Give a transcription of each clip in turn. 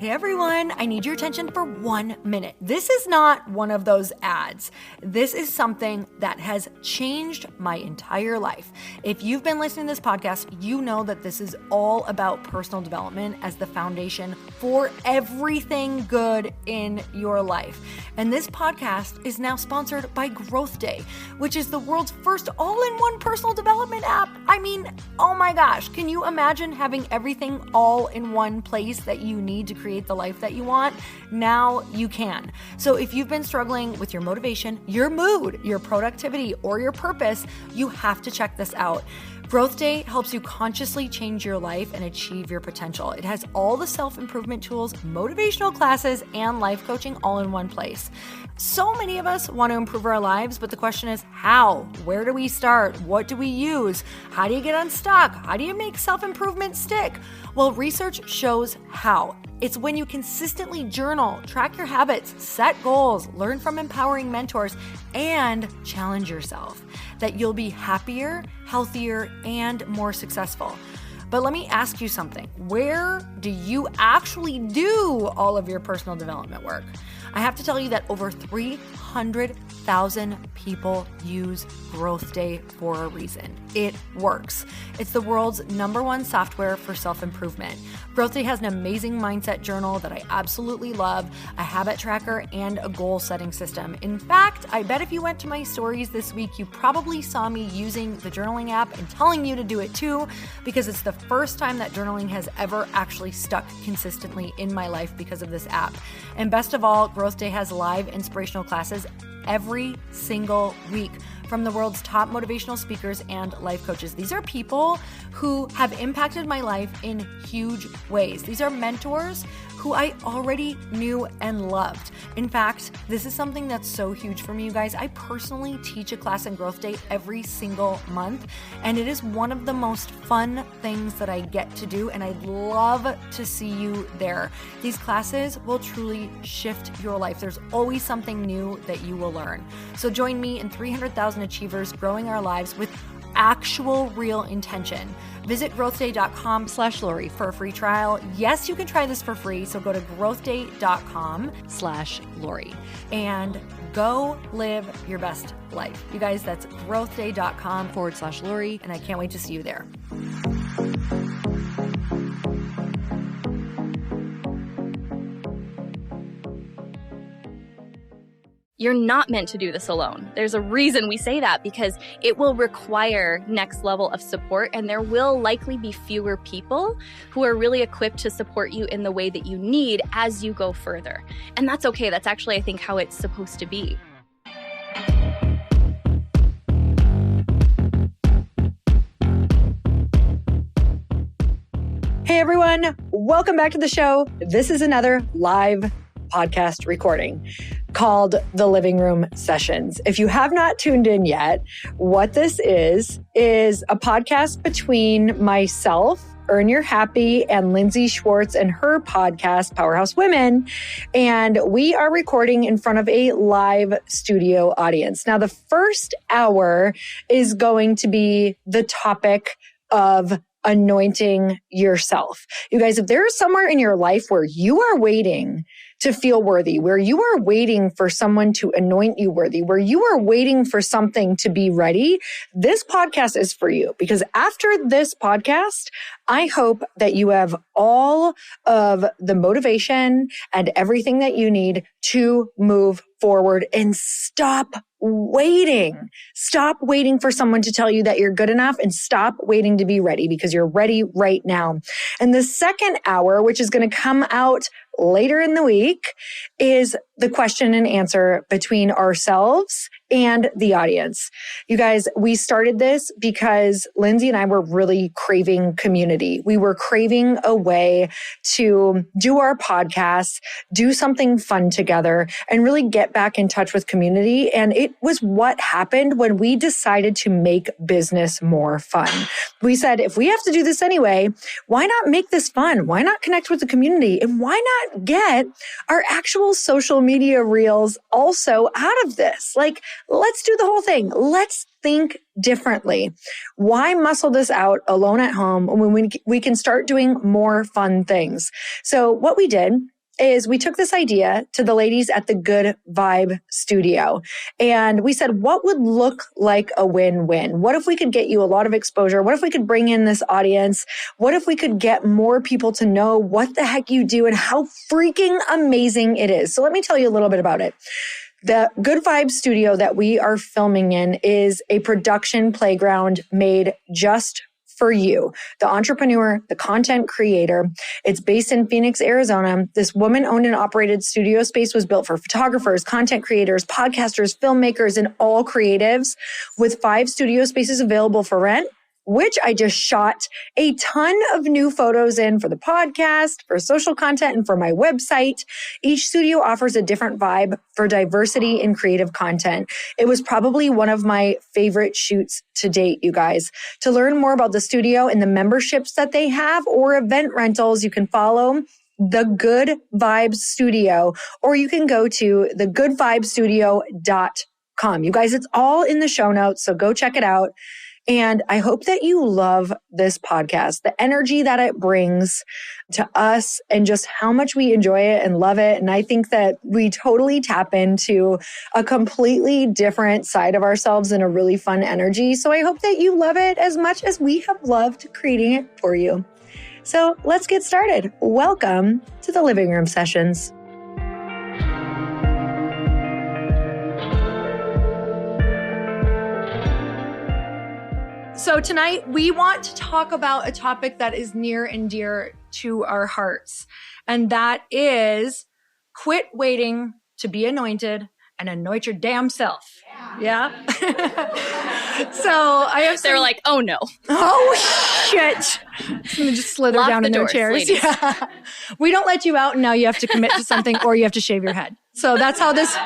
Hey everyone, I need your attention for 1 minute. This is not one of those ads. This is something that has changed my entire life. If you've been listening to this podcast, you know that this is all about personal development as the foundation for everything good in your life. And this podcast is now sponsored by Growth Day, which is the world's first all-in-one personal development app. I mean, oh my gosh, can you imagine having everything all in one place that you need to create the life that you want? Now you can. So if you've been struggling with your motivation, your mood, your productivity, or your purpose, you have to check this out. Growth Day helps you consciously change your life and achieve your potential. It has all the self-improvement tools, motivational classes, and life coaching all in one place. So many of us want to improve our lives, but the question is how? Where do we start? What do we use? How do you get unstuck? How do you make self-improvement stick? Well, research shows how. It's when you consistently journal, track your habits, set goals, learn from empowering mentors, and challenge yourself that you'll be happier, healthier, and more successful. But let me ask you something. Where do you actually do all of your personal development work? I have to tell you that over 300,000 people use Growth Day for a reason. It works. It's the world's #1 software for self-improvement. Growth Day has an amazing mindset journal that I absolutely love, a habit tracker, and a goal-setting system. In fact, I bet if you went to my stories this week, you probably saw me using the journaling app and telling you to do it too, because it's the first time that journaling has ever actually stuck consistently in my life because of this app. And best of all, Growth Day has live inspirational classes every single week from the world's top motivational speakers and life coaches. These are people who have impacted my life in huge ways. These are mentors who I already knew and loved. In fact, this is something that's so huge for me, you guys. I personally teach a class in Growth Day every single month, and it is one of the most fun things that I get to do, and I'd love to see you there. These classes will truly shift your life. There's always something new that you will learn. So join me and 300,000 achievers growing our lives with actual real intention. Visit growthday.com/Lori for a free trial. Yes, you can try this for free. So go to growthday.com/Lori and go live your best life. You guys, that's growthday.com/Lori. And I can't wait to see you there. You're not meant to do this alone. There's a reason we say that, because it will require next level of support, and there will likely be fewer people who are really equipped to support you in the way that you need as you go further. And that's okay. That's actually, I think, how it's supposed to be. Hey everyone, welcome back to the show. This is another live podcast recording called The Living Room Sessions. If you have not tuned in yet, what this is a podcast between myself, Earn Your Happy, and Lindsay Schwartz and her podcast, Powerhouse Women. And we are recording in front of a live studio audience. Now, the first hour is going to be the topic of anointing yourself. You guys, if there is somewhere in your life where you are waiting to feel worthy, where you are waiting for someone to anoint you worthy, where you are waiting for something to be ready, this podcast is for you. Because after this podcast, I hope that you have all of the motivation and everything that you need to move forward and stop waiting. Stop waiting for someone to tell you that you're good enough, and stop waiting to be ready, because you're ready right now. And the second hour, which is going to come out later in the week, is the question and answer between ourselves and the audience. You guys, we started this because Lindsay and I were really craving community. We were craving a way to do our podcasts, do something fun together, and really get back in touch with community. And it was what happened when we decided to make business more fun. We said, if we have to do this anyway, why not make this fun? Why not connect with the community? And why not get our actual social media reels also out of this? Like, let's do the whole thing. Let's think differently. Why muscle this out alone at home when we can start doing more fun things? So what we did is we took this idea to the ladies at the Good Vibe Studio. And we said, what would look like a win-win? What if we could get you a lot of exposure? What if we could bring in this audience? What if we could get more people to know what the heck you do and how freaking amazing it is? So let me tell you a little bit about it. The Good Vibe Studio that we are filming in is a production playground made just for you, the entrepreneur, the content creator. It's based in Phoenix, Arizona. This woman-owned and operated studio space was built for photographers, content creators, podcasters, filmmakers, and all creatives, with 5 studio spaces available for rent, which I just shot a ton of new photos in for the podcast, for social content, and for my website. Each studio offers a different vibe for diversity in creative content. It was probably one of my favorite shoots to date, you guys. To learn more about the studio and the memberships that they have or event rentals, you can follow The Good Vibe Studio, or you can go to thegoodvibestudio.com. You guys, it's all in the show notes, so go check it out. And I hope that you love this podcast, the energy that it brings to us and just how much we enjoy it and love it. And I think that we totally tap into a completely different side of ourselves in a really fun energy. So I hope that you love it as much as we have loved creating it for you. So let's get started. Welcome to the Living Room Sessions. So tonight we want to talk about a topic that is near and dear to our hearts. And that is quit waiting to be anointed and anoint your damn self. Yeah. So I have They were like, oh no. Oh shit. They just slither down in their chairs. Yeah. We don't let you out and now you have to commit to something or you have to shave your head. So that's how this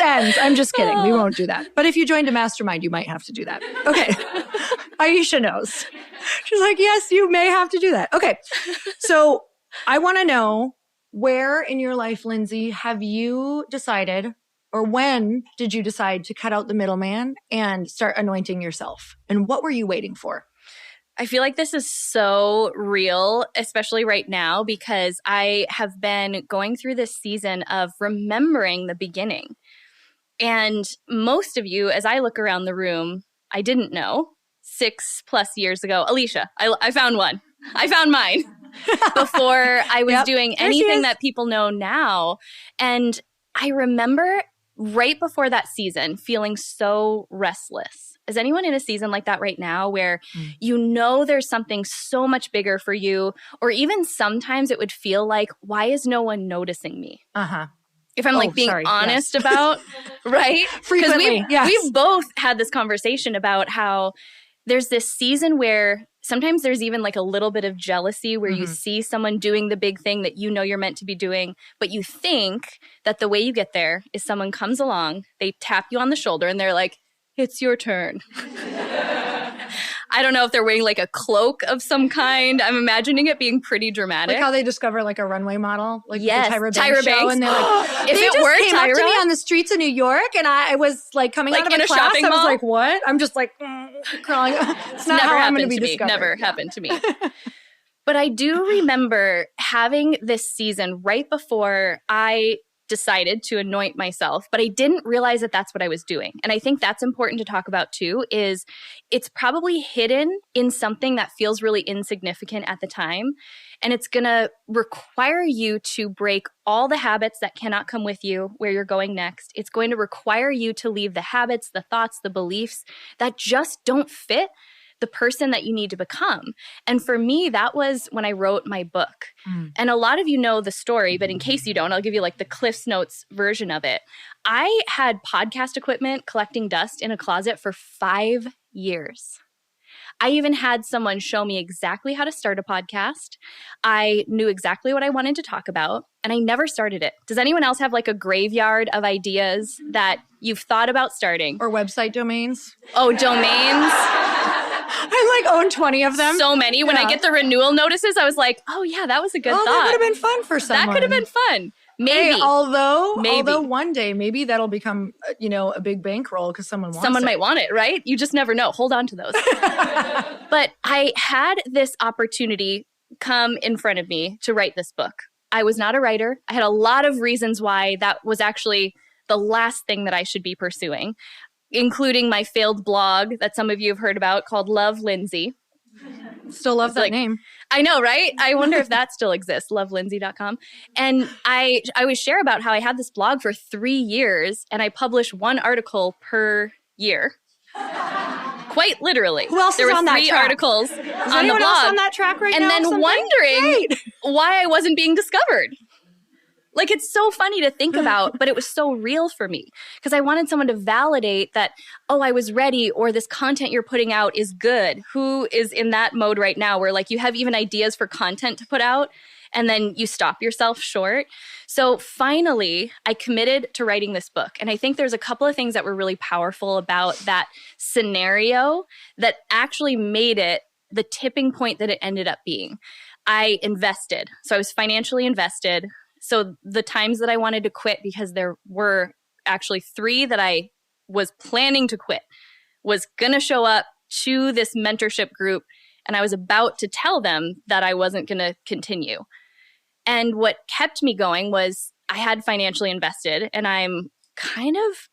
ends. I'm just kidding. We won't do that. But if you joined a mastermind, you might have to do that. Okay. Aisha knows. She's like, yes, you may have to do that. Okay. So I want to know, where in your life, Lindsay, have you decided, or when did you decide to cut out the middleman and start anointing yourself? And what were you waiting for? I feel like this is so real, especially right now, because I have been going through this season of remembering the beginning. And most of you, as I look around the room, I didn't know 6+ years ago. Alicia, I found one. I found mine before I was doing anything that people know now. And I remember right before that season feeling so restless. Is anyone in a season like that right now where you know there's something so much bigger for you, or even sometimes it would feel like, why is no one noticing me? Uh-huh. If I'm being honest about, right? Because we've both had this conversation about how there's this season where sometimes there's even like a little bit of jealousy where you see someone doing the big thing that you know you're meant to be doing, but you think that the way you get there is someone comes along, they tap you on the shoulder and they're like, it's your turn. I don't know if they're wearing like a cloak of some kind. I'm imagining it being pretty dramatic. Like how they discover like a runway model, like yes, the Tyra Banks show, and they're like, if they it just were came Tyra up to me on the streets of New York, and I was like coming out of a class. shopping I was mall? like, what? I'm just like crawling. It's not how I'm going to be discovered. Never happened to me. But I do remember having this season right before I decided to anoint myself, but I didn't realize that that's what I was doing. And I think that's important to talk about too, is it's probably hidden in something that feels really insignificant at the time. And it's going to require you to break all the habits that cannot come with you where you're going next. It's going to require you to leave the habits, the thoughts, the beliefs that just don't fit the person that you need to become. And for me, that was when I wrote my book. And a lot of you know the story, but in case you don't, I'll give you like the Cliff's Notes version of it. I had podcast equipment collecting dust in a closet for 5 years. I even had someone show me exactly how to start a podcast. I knew exactly what I wanted to talk about, and I never started it. Does anyone else have like a graveyard of ideas that you've thought about starting? Or website domains? Oh, domains. I like own 20 of them. So many. When I get the renewal notices, I was like, oh yeah, that was a good thought. That would have been fun for someone. That could have been fun. Maybe. Hey, although one day maybe that'll become, a big bankroll because someone might want it, right? You just never know. Hold on to those. But I had this opportunity come in front of me to write this book. I was not a writer. I had a lot of reasons why that was actually the last thing that I should be pursuing, including my failed blog that some of you have heard about called LINDSEY. Still love that name. I know, right? I wonder if that still exists, lovelindsey.com. And I always share about how I had this blog for 3 years and I published 1 article per year. Quite literally. Who else is on that track? There were 3 articles on the blog. Is anyone else on that track right now? And then wondering why I wasn't being discovered. Like, it's so funny to think about, but it was so real for me because I wanted someone to validate that, oh, I was ready, or this content you're putting out is good. Who is in that mode right now where like you have even ideas for content to put out and then you stop yourself short? So finally, I committed to writing this book. And I think there's a couple of things that were really powerful about that scenario that actually made it the tipping point that it ended up being. I invested. So I was financially invested. So the times that I wanted to quit, because there were actually 3 that I was planning to quit, was going to show up to this mentorship group and I was about to tell them that I wasn't going to continue. And what kept me going was I had financially invested, and I'm kind of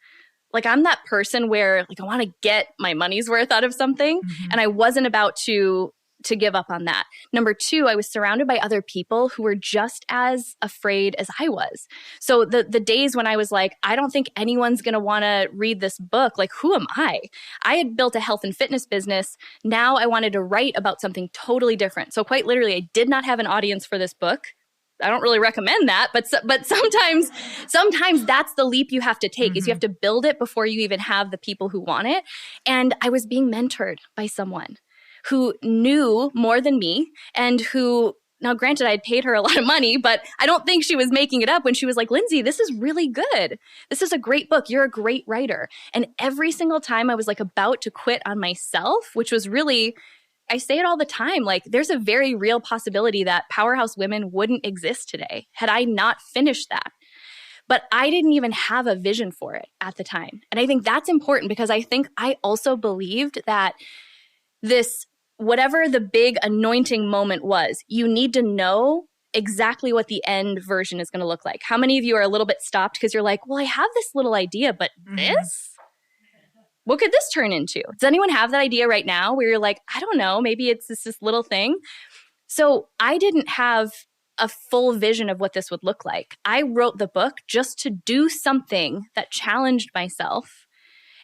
like, I'm that person where like I want to get my money's worth out of something, and I wasn't about to give up on that. Number 2, I was surrounded by other people who were just as afraid as I was. So the days when I was like, I don't think anyone's going to want to read this book. Like, who am I? I had built a health and fitness business. Now I wanted to write about something totally different. So quite literally, I did not have an audience for this book. I don't really recommend that, but sometimes that's the leap you have to take, is you have to build it before you even have the people who want it. And I was being mentored by someone who knew more than me and who, now granted, I had paid her a lot of money, but I don't think she was making it up when she was like, Lindsay, this is really good. This is a great book. You're a great writer. And every single time I was like about to quit on myself, which was really, I say it all the time, like there's a very real possibility that powerhouse women wouldn't exist today had I not finished that. But I didn't even have a vision for it at the time. And I think that's important because I think I also believed that this, whatever the big anointing moment was, you need to know exactly what the end version is going to look like. How many of you are a little bit stopped because you're like, well, I have this little idea, but this? What could this turn into? Does anyone have that idea right now where you're like, I don't know, maybe it's this little thing? So I didn't have a full vision of what this would look like. I wrote the book just to do something that challenged myself.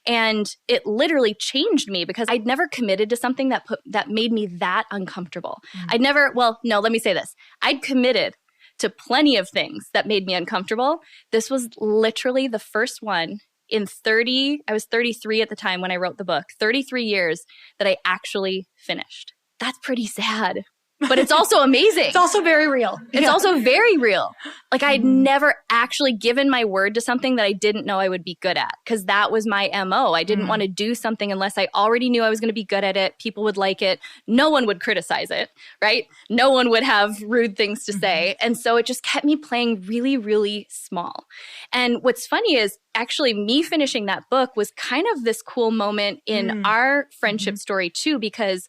And it literally changed me because I'd never committed to something that made me that uncomfortable. Let me say this. I'd committed to plenty of things that made me uncomfortable. This was literally the first one in I was 33 at the time when I wrote the book, 33 years that I actually finished. That's pretty sad. But it's also amazing. It's also very real. It's also very real. Like I'd never actually given my word to something that I didn't know I would be good at, because that was my MO. I didn't want to do something unless I already knew I was going to be good at it. People would like it. No one would criticize it, right? No one would have rude things to say. And so it just kept me playing really, really small. And what's funny is actually me finishing that book was kind of this cool moment in our friendship story too, because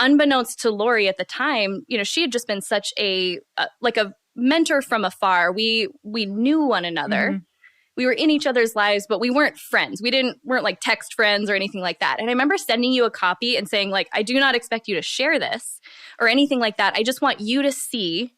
unbeknownst to Lori at the time, she had just been such a mentor from afar. We knew one another. We were in each other's lives, but we weren't friends. We weren't like text friends or anything like that. And I remember sending you a copy and saying like, I do not expect you to share this or anything like that. I just want you to see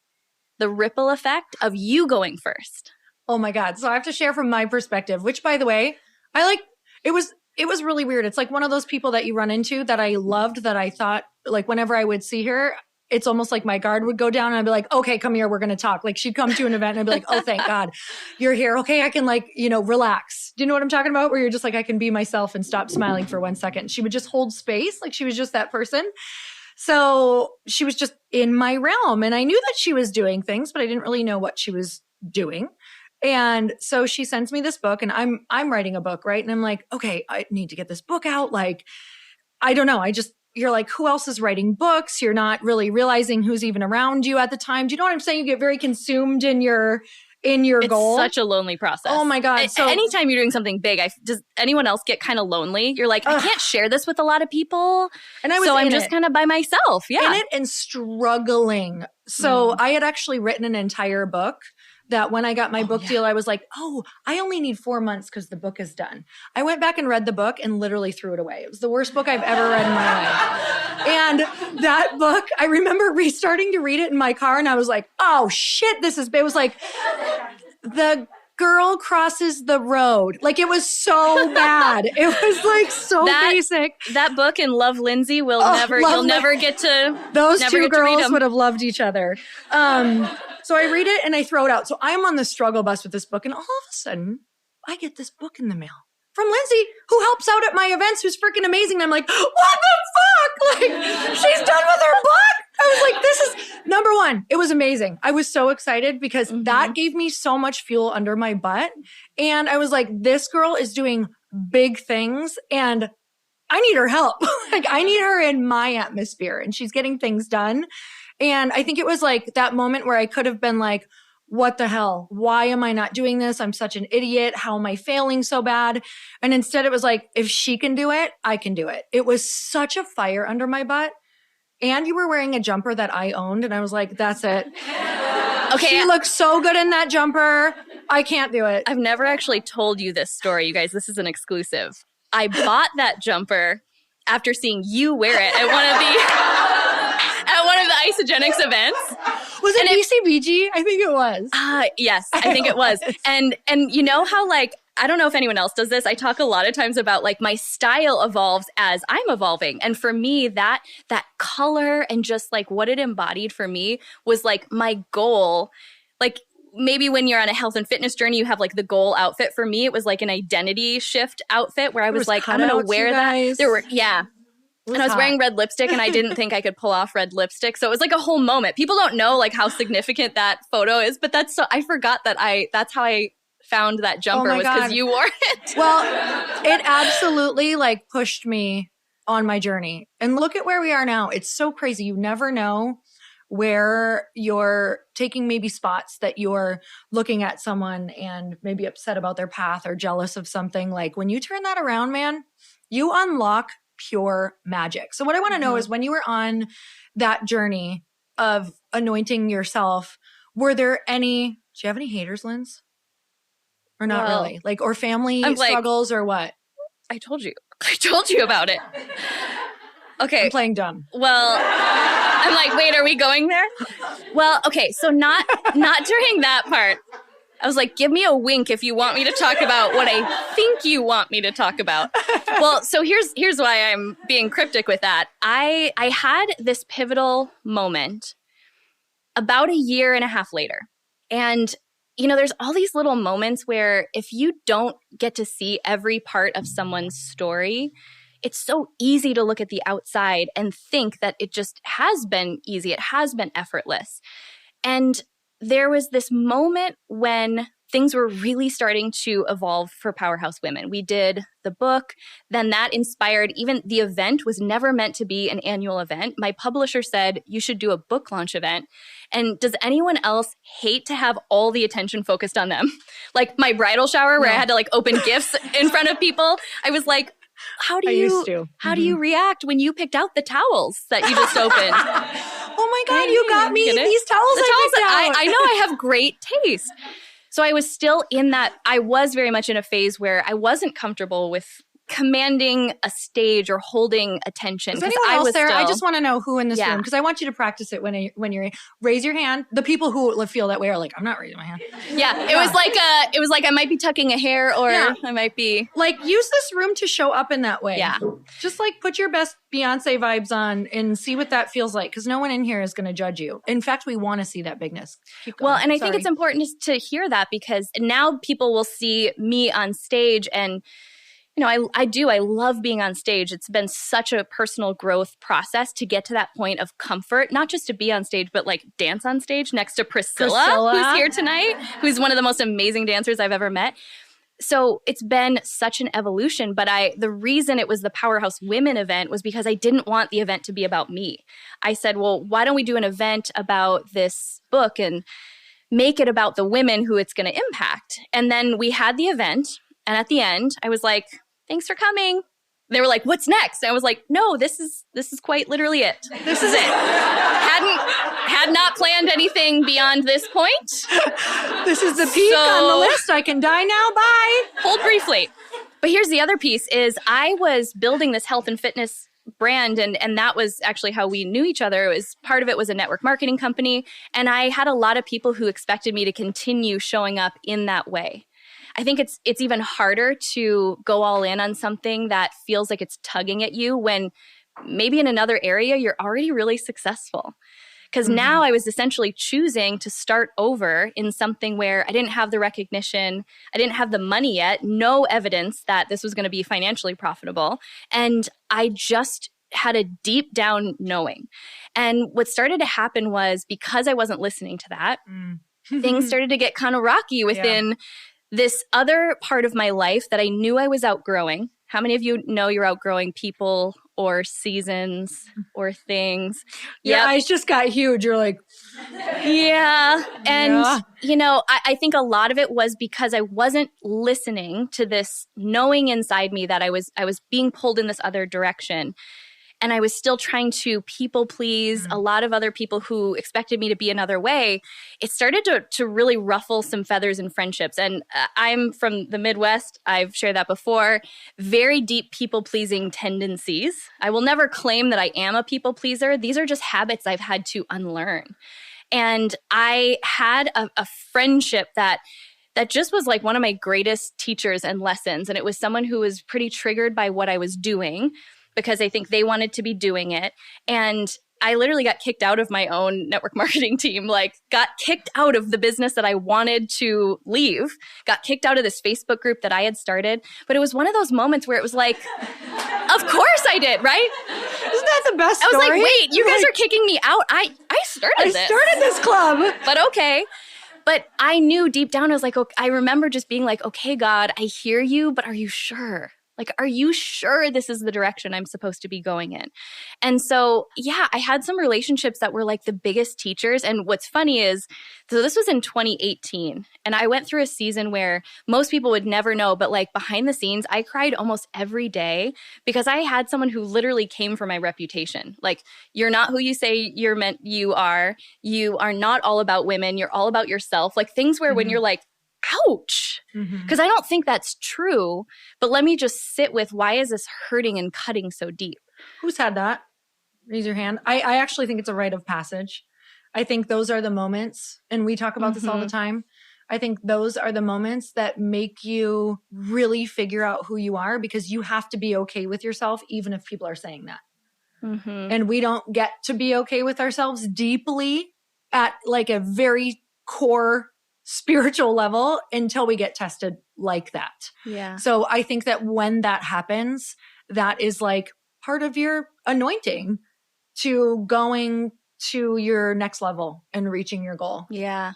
the ripple effect of you going first. Oh my God. So I have to share from my perspective, which by the way, it was really weird. It's like one of those people that you run into that I loved, that I thought like whenever I would see her, it's almost like my guard would go down and I'd be like, okay, come here. We're going to talk. Like she'd come to an event and I'd be like, oh, thank God you're here. Okay. I can relax. Do you know what I'm talking about? Where you're just like, I can be myself and stop smiling for 1 second. She would just hold space. Like she was just that person. So she was just in my realm and I knew that she was doing things, but I didn't really know what she was doing. And so she sends me this book and I'm writing a book, right? And I'm like, okay, I need to get this book out. Like, I don't know. You're like, who else is writing books? You're not really realizing who's even around you at the time. Do you know what I'm saying? You get very consumed in your in your goal. It's such a lonely process. Oh my God. So anytime you're doing something big, does anyone else get kind of lonely? You're like, I can't share this with a lot of people. And I'm just kind of by myself. Yeah. In it and struggling. So I had actually written an entire book that when I got my book deal, I was like, I only need 4 months because the book is done. I went back and read the book and literally threw it away. It was the worst book I've ever read in my life. And that book, I remember restarting to read it in my car and I was like, oh shit, this is, it was like, the girl crosses the road. Like it was so bad. It was like so basic. That book and Love Lindsay you'll never get to. Those two girls would have loved each other. So I read it and I throw it out. So I'm on the struggle bus with this book and all of a sudden I get this book in the mail from Lindsay, who helps out at my events, who's freaking amazing. And I'm like, what the fuck? Like, she's done with her book. I was like, this is number one. It was amazing. I was so excited because that gave me so much fuel under my butt. And I was like, this girl is doing big things and I need her help. Like I need her in my atmosphere and she's getting things done. And I think it was like that moment where I could have been like, what the hell? Why am I not doing this? I'm such an idiot. How am I failing so bad? And instead it was like, if she can do it, I can do it. It was such a fire under my butt. And you were wearing a jumper that I owned. And I was like, that's it. Okay. She looks so good in that jumper. I can't do it. I've never actually told you this story, you guys. This is an exclusive. I bought that jumper after seeing you wear it at one of the Isogenics events. Was it BCBG? I think it was. Yes, I think it was. And you know how like, I don't know if anyone else does this. I talk a lot of times about like my style evolves as I'm evolving. And for me, that color and just like what it embodied for me was like my goal. Like maybe when you're on a health and fitness journey, you have like the goal outfit. For me, it was like an identity shift outfit where I was like, I'm going to wear that. And I was wearing red lipstick and I didn't think I could pull off red lipstick. So it was like a whole moment. People don't know like how significant that photo is, but I forgot that that's how I found that jumper was because you wore it. Well, it absolutely like pushed me on my journey. And look at where we are now. It's so crazy. You never know where you're taking maybe spots that you're looking at someone and maybe upset about their path or jealous of something. Like when you turn that around, man, you unlock pure magic. So what I want to know is when you were on that journey of anointing yourself, do you have any haters, Linz? Or not really? Like, or family struggles or what? I told you about it. Okay. I'm playing dumb. Well, I'm like, wait, are we going there? Well, okay. So not during that part. I was like, give me a wink if you want me to talk about what I think you want me to talk about. Well, so here's why I'm being cryptic with that. I had this pivotal moment about a year and a half later. And, you know, there's all these little moments where if you don't get to see every part of someone's story, it's so easy to look at the outside and think that it just has been easy. It has been effortless. And there was this moment when things were really starting to evolve for Powerhouse Women. We did the book, then that inspired, even the event was never meant to be an annual event. My publisher said, you should do a book launch event. And does anyone else hate to have all the attention focused on them? Like my bridal shower where I had to like open gifts in front of people. I was like, how do you react when you picked out the towels that you just opened? Oh my God, you got me these towels. I know I have great taste. So I was still in that. I was very much in a phase where I wasn't comfortable with commanding a stage or holding attention. Is anyone else there? I just want to know who in this room, because I want you to practice it when you're raise your hand. The people who feel that way are like, I'm not raising my hand. Yeah, it was like I might be tucking a hair or I might be like use this room to show up in that way. Yeah, just like put your best Beyonce vibes on and see what that feels like, because no one in here is going to judge you. In fact, we want to see that bigness. Well, and I think it's important to hear that, because now people will see me on stage and. You know, I love being on stage. It's been such a personal growth process to get to that point of comfort, not just to be on stage, but like dance on stage next to Priscilla, who's here tonight, who's one of the most amazing dancers I've ever met. So it's been such an evolution. But the reason it was the Powerhouse Women event was because I didn't want the event to be about me. I said, well, why don't we do an event about this book? And make it about the women who it's going to impact. And then we had the event. And at the end, I was like, thanks for coming. They were like, what's next? I was like, no, this is quite literally it. This is it. Had not planned anything beyond this point. This is the peak on the list. I can die now. Bye. Hold briefly. But here's the other piece is I was building this health and fitness brand. And that was actually how we knew each other. Part of it was a network marketing company. And I had a lot of people who expected me to continue showing up in that way. I think it's even harder to go all in on something that feels like it's tugging at you when maybe in another area you're already really successful. Because now I was essentially choosing to start over in something where I didn't have the recognition, I didn't have the money yet, no evidence that this was going to be financially profitable. And I just had a deep down knowing. And what started to happen was because I wasn't listening to that, things started to get kind of rocky within this other part of my life that I knew I was outgrowing. How many of you know you're outgrowing people or seasons or things? Your eyes just got huge. You're like, yeah. And, I think a lot of it was because I wasn't listening to this knowing inside me that I was being pulled in this other direction. And I was still trying to people please a lot of other people who expected me to be another way. It started to really ruffle some feathers in friendships. And I'm from the Midwest. I've shared that before. Very deep people pleasing tendencies. I will never claim that I am a people pleaser. These are just habits I've had to unlearn. And I had a friendship that just was like one of my greatest teachers and lessons. And it was someone who was pretty triggered by what I was doing, because I think they wanted to be doing it. And I literally got kicked out of my own network marketing team, got kicked out of the business that I wanted to leave, got kicked out of this Facebook group that I had started. But it was one of those moments where it was like, of course I did, right? Isn't that the best story? I was like, wait, you guys are kicking me out. I started this club. But okay. But I knew deep down, I was like, okay, I remember just being like, okay, God, I hear you, but are you sure? Are you sure this is the direction I'm supposed to be going in? And so, I had some relationships that were like the biggest teachers. And what's funny is, so this was in 2018. And I went through a season where most people would never know, but behind the scenes, I cried almost every day because I had someone who literally came for my reputation. You're not who you say you are. You are not all about women. You're all about yourself. Things where when you're like, ouch, because I don't think that's true. But let me just sit with, why is this hurting and cutting so deep? Who's had that? Raise your hand. I actually think it's a rite of passage. I think those are the moments, and we talk about this all the time. I think those are the moments that make you really figure out who you are, because you have to be okay with yourself, even if people are saying that. And we don't get to be okay with ourselves deeply at a very core spiritual level until we get tested like that. Yeah. So I think that when that happens, that is part of your anointing to going to your next level and reaching your goal. Yeah.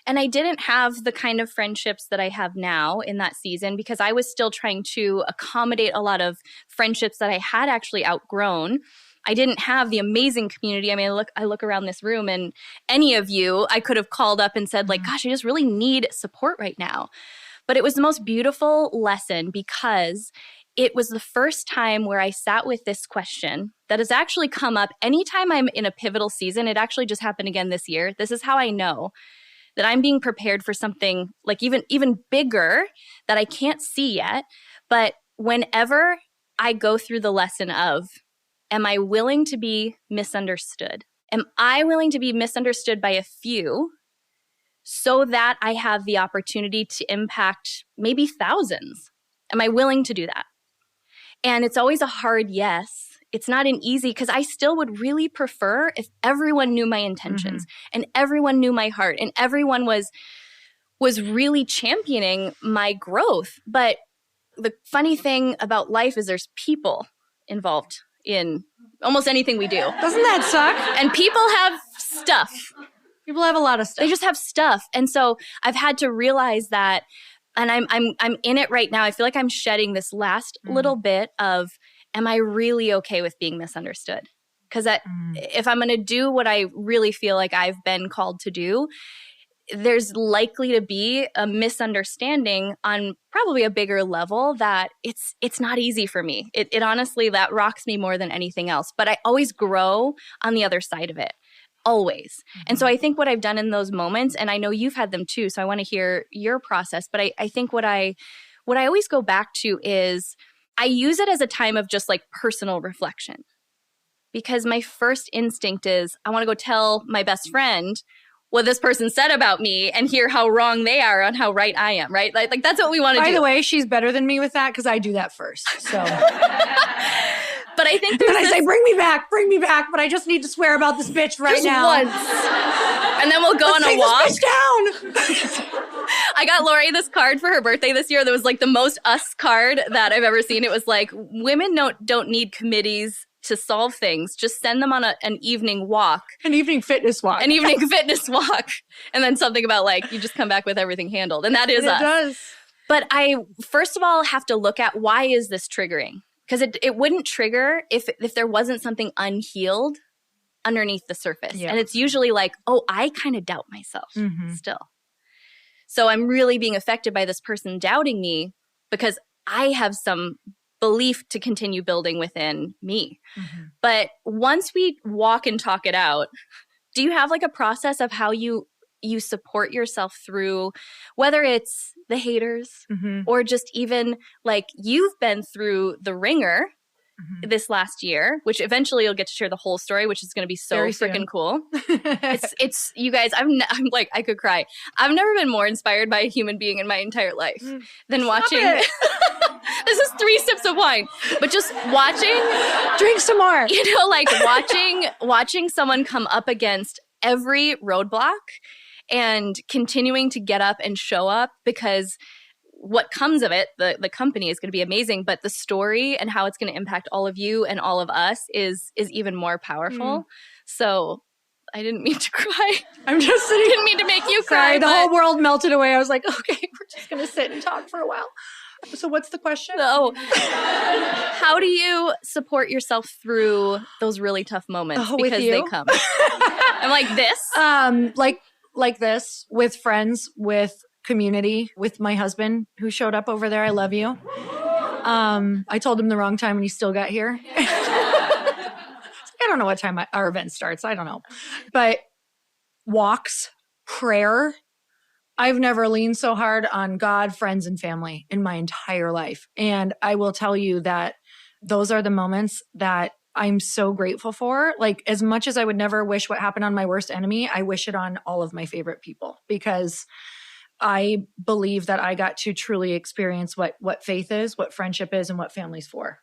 And I didn't have the kind of friendships that I have now in that season, because I was still trying to accommodate a lot of friendships that I had actually outgrown. I didn't have the amazing community. I mean, I look around this room, and any of you, I could have called up and said gosh, I just really need support right now. But it was the most beautiful lesson, because it was the first time where I sat with this question that has actually come up anytime I'm in a pivotal season. It actually just happened again this year. This is how I know that I'm being prepared for something even bigger that I can't see yet. But whenever I go through the lesson of, am I willing to be misunderstood? Am I willing to be misunderstood by a few so that I have the opportunity to impact maybe thousands? Am I willing to do that? And it's always a hard yes. It's not an easy, because I still would really prefer if everyone knew my intentions and everyone knew my heart and everyone was really championing my growth. But the funny thing about life is there's people involved in almost anything we do. Doesn't that suck? And people have stuff. People have a lot of stuff. They just have stuff. And so I've had to realize that, and I'm in it right now. I feel like I'm shedding this last little bit of, am I really okay with being misunderstood? Because if I'm going to do what I really feel like I've been called to do, there's likely to be a misunderstanding on probably a bigger level that it's not easy for me. It honestly, that rocks me more than anything else. But I always grow on the other side of it. Always. Mm-hmm. And so I think what I've done in those moments, and I know you've had them too, so I want to hear your process, but I think what I always go back to is I use it as a time of just like personal reflection. Because my first instinct is I want to go tell my best friend what this person said about me and hear how wrong they are on how right I am, right? Like that's what we want to do. By the way, she's better than me with that because I do that first. So, but I think there's I say, bring me back, but I just need to swear about this bitch right just now. Once. And then we'll go on a walk. This bitch down. I got Lori this card for her birthday this year that was like the most us card that I've ever seen. It was like, women don't need committees to solve things. Just send them on an evening walk. An evening fitness walk. An evening fitness walk. And then something about like, you just come back with everything handled. And that is us. It does. But I, first of all, have to look at why is this triggering? Because it wouldn't trigger if there wasn't something unhealed underneath the surface. Yeah. And it's usually like, oh, I kind of doubt myself still. So I'm really being affected by this person doubting me because I have some belief to continue building within me. Mm-hmm. But once we walk and talk it out, do you have like a process of how you support yourself through, whether it's the haters or just even like you've been through the ringer this last year, which eventually you'll get to share the whole story, which is going to be so freaking cool. It's you guys, I'm like, I could cry. I've never been more inspired by a human being in my entire life than watching. This is 3 sips of wine, but just watching. Drink some more. You know, like watching someone come up against every roadblock and continuing to get up and show up, because what comes of it, the company is going to be amazing, but the story and how it's going to impact all of you and all of us is even more powerful. So I didn't mean to cry. I'm just sitting. Didn't mean to make you cry. Sorry, the whole world melted away. I was like, okay, we're just going to sit and talk for a while. So what's the question? So, how do you support yourself through those really tough moments because they come? I'm like this? Like this, with friends, with community, with my husband who showed up over there. I love you. I told him the wrong time and he still got here. I don't know what time our event starts. I don't know. But walks, prayer. I've never leaned so hard on God, friends, and family in my entire life. And I will tell you that those are the moments that I'm so grateful for. Like, as much as I would never wish what happened on my worst enemy, I wish it on all of my favorite people, because I believe that I got to truly experience what faith is, what friendship is, and what family's for.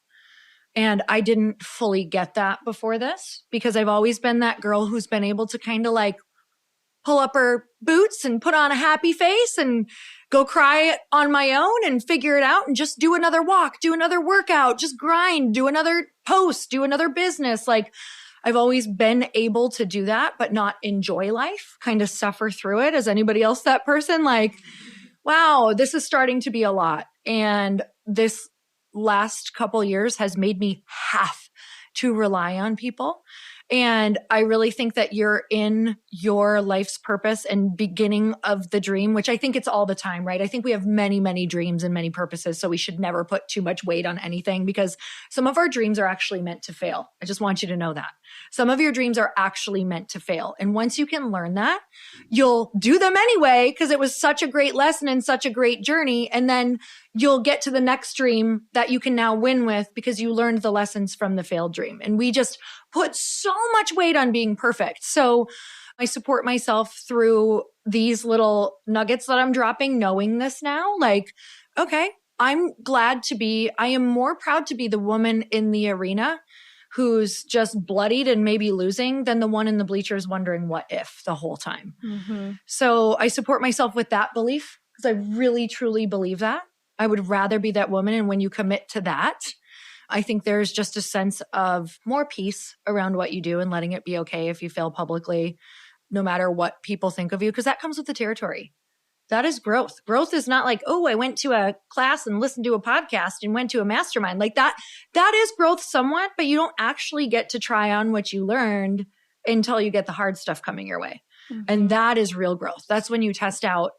And I didn't fully get that before this, because I've always been that girl who's been able to kind of like pull up her boots and put on a happy face and go cry on my own and figure it out and just do another walk, do another workout, just grind, do another post, do another business. Like, I've always been able to do that, but not enjoy life, kind of suffer through it. As anybody else that person? Like, wow, this is starting to be a lot. And this last couple years has made me have to rely on people. And I really think that you're in your life's purpose and beginning of the dream, which I think it's all the time, right? I think we have many, many dreams and many purposes. So we should never put too much weight on anything, because some of our dreams are actually meant to fail. I just want you to know that. Some of your dreams are actually meant to fail. And once you can learn that, you'll do them anyway, because it was such a great lesson and such a great journey. And then you'll get to the next dream that you can now win with, because you learned the lessons from the failed dream. And we just put so much weight on being perfect. So I support myself through these little nuggets that I'm dropping, knowing this now. Like, okay, I am more proud to be the woman in the arena who's just bloodied and maybe losing than the one in the bleachers wondering what if the whole time. Mm-hmm. So I support myself with that belief, because I really, truly believe that. I would rather be that woman. And when you commit to that, I think there's just a sense of more peace around what you do and letting it be okay if you fail publicly, no matter what people think of you, because that comes with the territory. That is growth. Growth is not like, oh, I went to a class and listened to a podcast and went to a mastermind. Like that is growth somewhat, but you don't actually get to try on what you learned until you get the hard stuff coming your way. And that is real growth. That's when you test out,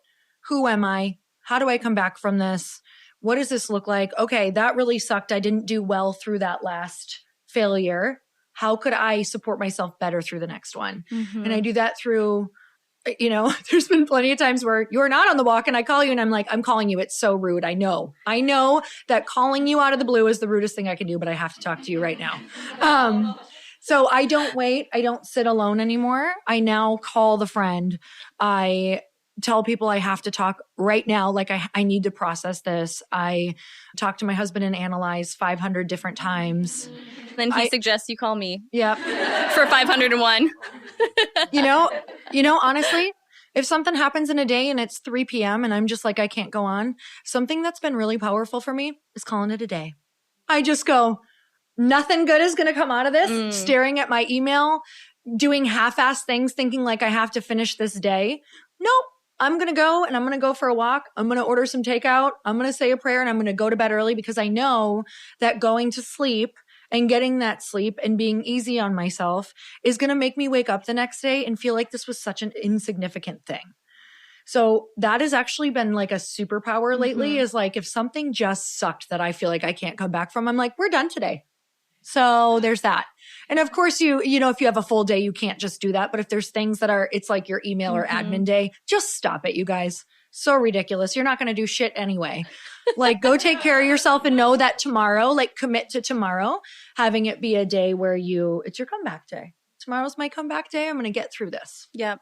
who am I? How do I come back from this? What does this look like? Okay, that really sucked. I didn't do well through that last failure. How could I support myself better through the next one? And I do that through, there's been plenty of times where you're not on the walk and I call you and I'm like, I'm calling you. It's so rude. I know that calling you out of the blue is the rudest thing I can do, but I have to talk to you right now. So I don't wait. I don't sit alone anymore. I now call the friend. I tell people I have to talk right now. Like I need to process this. I talk to my husband and analyze 500 different times. Then he suggests you call me. Yep. For 501. Honestly, if something happens in a day and it's 3 p.m. and I'm just like, I can't go on, something that's been really powerful for me is calling it a day. I just go, nothing good is going to come out of this. Staring at my email, doing half-assed things, thinking like I have to finish this day. Nope. I'm going to go and I'm going to go for a walk. I'm going to order some takeout. I'm going to say a prayer and I'm going to go to bed early because I know that going to sleep and getting that sleep and being easy on myself is going to make me wake up the next day and feel like this was such an insignificant thing. So that has actually been like a superpower lately, is like if something just sucked that I feel like I can't come back from, I'm like, we're done today. So there's that. And of course, if you have a full day, you can't just do that. But if there's things that it's like your email or admin day, just stop it, you guys. So ridiculous. You're not going to do shit anyway. Like go take care of yourself and know that tomorrow, like commit to tomorrow, having it be a day where it's your comeback day. Tomorrow's my comeback day. I'm going to get through this. Yep.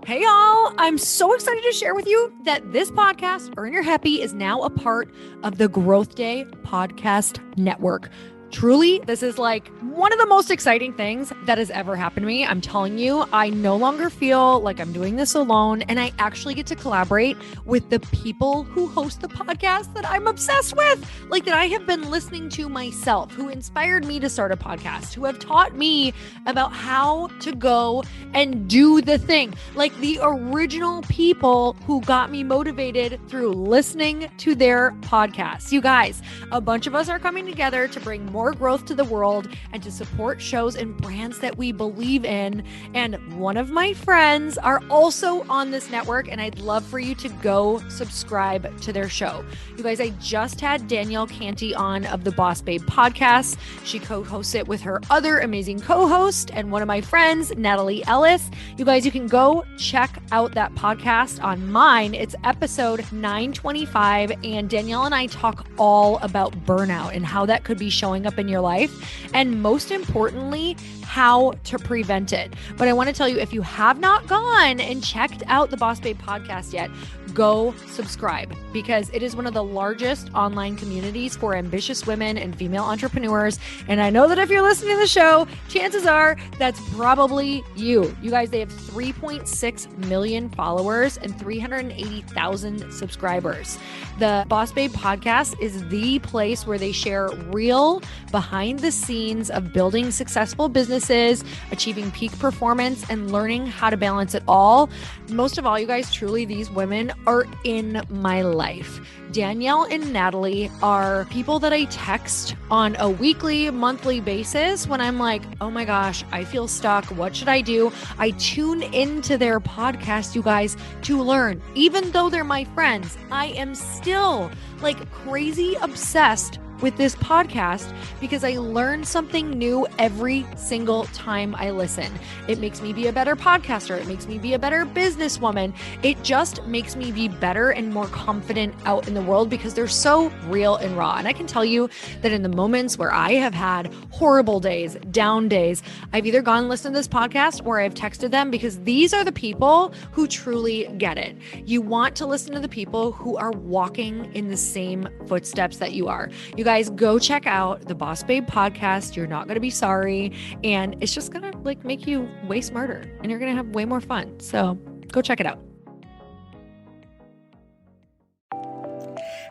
Hey y'all, I'm so excited to share with you that this podcast, Earn Your Happy, is now a part of the Growth Day Podcast Network. Truly, this is like one of the most exciting things that has ever happened to me. I'm telling you, I no longer feel like I'm doing this alone, and I actually get to collaborate with the people who host the podcast that I'm obsessed with, like that I have been listening to myself, who inspired me to start a podcast, who have taught me about how to go and do the thing, like the original people who got me motivated through listening to their podcasts. You guys, a bunch of us are coming together to bring more growth to the world and to support shows and brands that we believe in. And one of my friends are also on this network, and I'd love for you to go subscribe to their show. You guys, I just had Danielle Canty on of the Boss Babe podcast. She co-hosts it with her other amazing co-host and one of my friends, Natalie Ellis. You guys, you can go check out that podcast on mine. It's episode 925, and Danielle and I talk all about burnout and how that could be showing up in your life, and most importantly, how to prevent it. But I want to tell you, if you have not gone and checked out the Boss Babe podcast yet, go subscribe, because it is one of the largest online communities for ambitious women and female entrepreneurs. And I know that if you're listening to the show, chances are that's probably you. You guys, they have 3.6 million followers and 380,000 subscribers. The Boss Babe podcast is the place where they share real behind the scenes of building successful businesses, achieving peak performance, and learning how to balance it all. Most of all, you guys, truly, these women are in my life. Danielle and Natalie are people that I text on a weekly, monthly basis when I'm like, oh my gosh, I feel stuck. What should I do? I tune into their podcast, you guys, to learn. Even though they're my friends, I am still like crazy obsessed with this podcast because I learn something new every single time I listen. It makes me be a better podcaster. It makes me be a better businesswoman. It just makes me be better and more confident out in the world because they're so real and raw. And I can tell you that in the moments where I have had horrible days, down days, I've either gone and listened to this podcast or I've texted them, because these are the people who truly get it. You want to listen to the people who are walking in the same footsteps that you are. You guys, go check out the Boss Babe podcast. You're not going to be sorry. And it's just going to like make you way smarter and you're going to have way more fun. So go check it out.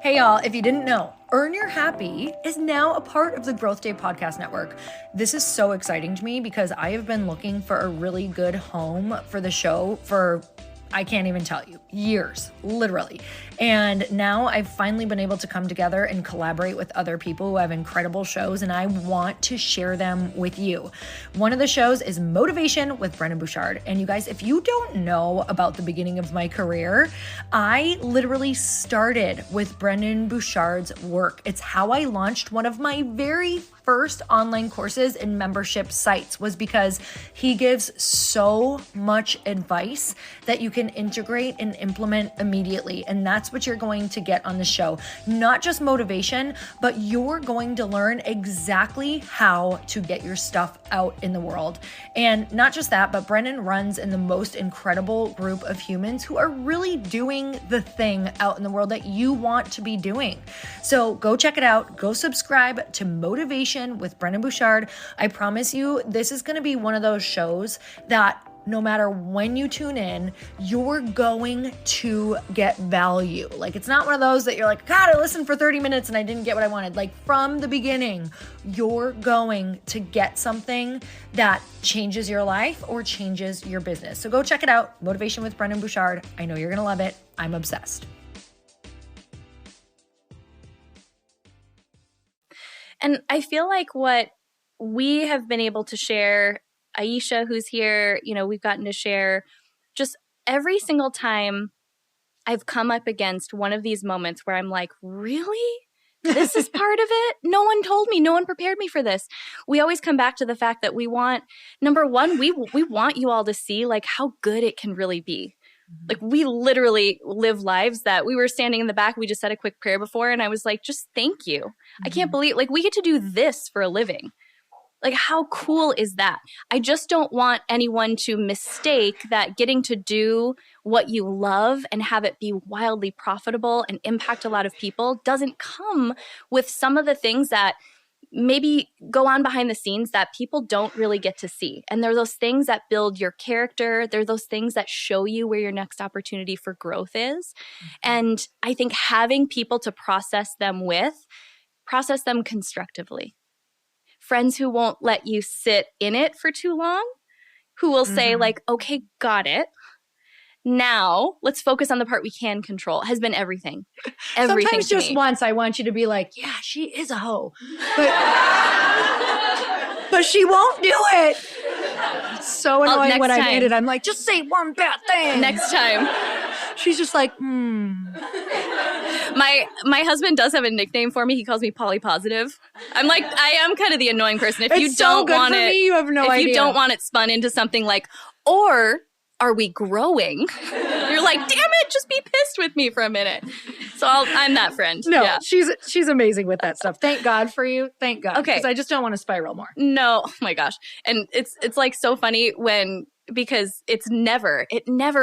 Hey y'all, if you didn't know, Earn Your Happy is now a part of the Growth Day Podcast Network. This is so exciting to me because I have been looking for a really good home for the show for I can't even tell you, years, literally. And now I've finally been able to come together and collaborate with other people who have incredible shows, and I want to share them with you. One of the shows is Motivation with Brendon Burchard. And you guys, if you don't know about the beginning of my career, I literally started with Brendon Burchard's work. It's how I launched one of my very first online courses and membership sites, was because he gives so much advice that you can integrate and implement immediately. And that's what you're going to get on the show. Not just motivation, but you're going to learn exactly how to get your stuff out in the world. And not just that, but Brendon runs in the most incredible group of humans who are really doing the thing out in the world that you want to be doing. So go check it out. Go subscribe to Motivation with Brendon Burchard. I promise you, this is going to be one of those shows that no matter when you tune in, you're going to get value. Like, it's not one of those that you're like, God, I listened for 30 minutes and I didn't get what I wanted. Like, from the beginning, you're going to get something that changes your life or changes your business. So go check it out. Motivation with Brendon Burchard. I know you're going to love it. I'm obsessed. And I feel like what we have been able to share, Aisha, who's here, we've gotten to share just every single time I've come up against one of these moments where I'm like, really? This is part of it? No one told me. No one prepared me for this. We always come back to the fact that we want, number one, we want you all to see like how good it can really be. Like, we literally live lives that we were standing in the back. We just said a quick prayer before. And I was like, just thank you. I can't believe, like, we get to do this for a living. Like, how cool is that? I just don't want anyone to mistake that getting to do what you love and have it be wildly profitable and impact a lot of people doesn't come with some of the things that maybe go on behind the scenes that people don't really get to see. And they're those things that build your character. They're those things that show you where your next opportunity for growth is. And I think having people to process them constructively. Friends who won't let you sit in it for too long, who will say like, okay, got it. Now let's focus on the part we can control, has been everything. Sometimes just once I want you to be like, yeah, she is a hoe. But she won't do it. It's so annoying when I made it. I'm like, just say one bad thing. Next time. She's just like, My husband does have a nickname for me. He calls me polypositive. I'm like, I am kind of the annoying person. If you don't want it, you have no idea. If you don't want it spun into something like, or are we growing? You're like, damn it, just be pissed with me for a minute. So I'm that friend. No, yeah. she's amazing with that stuff. Thank God for you. Thank God. Okay. Because I just don't want to spiral more. No, oh my gosh. And it's like so funny because it never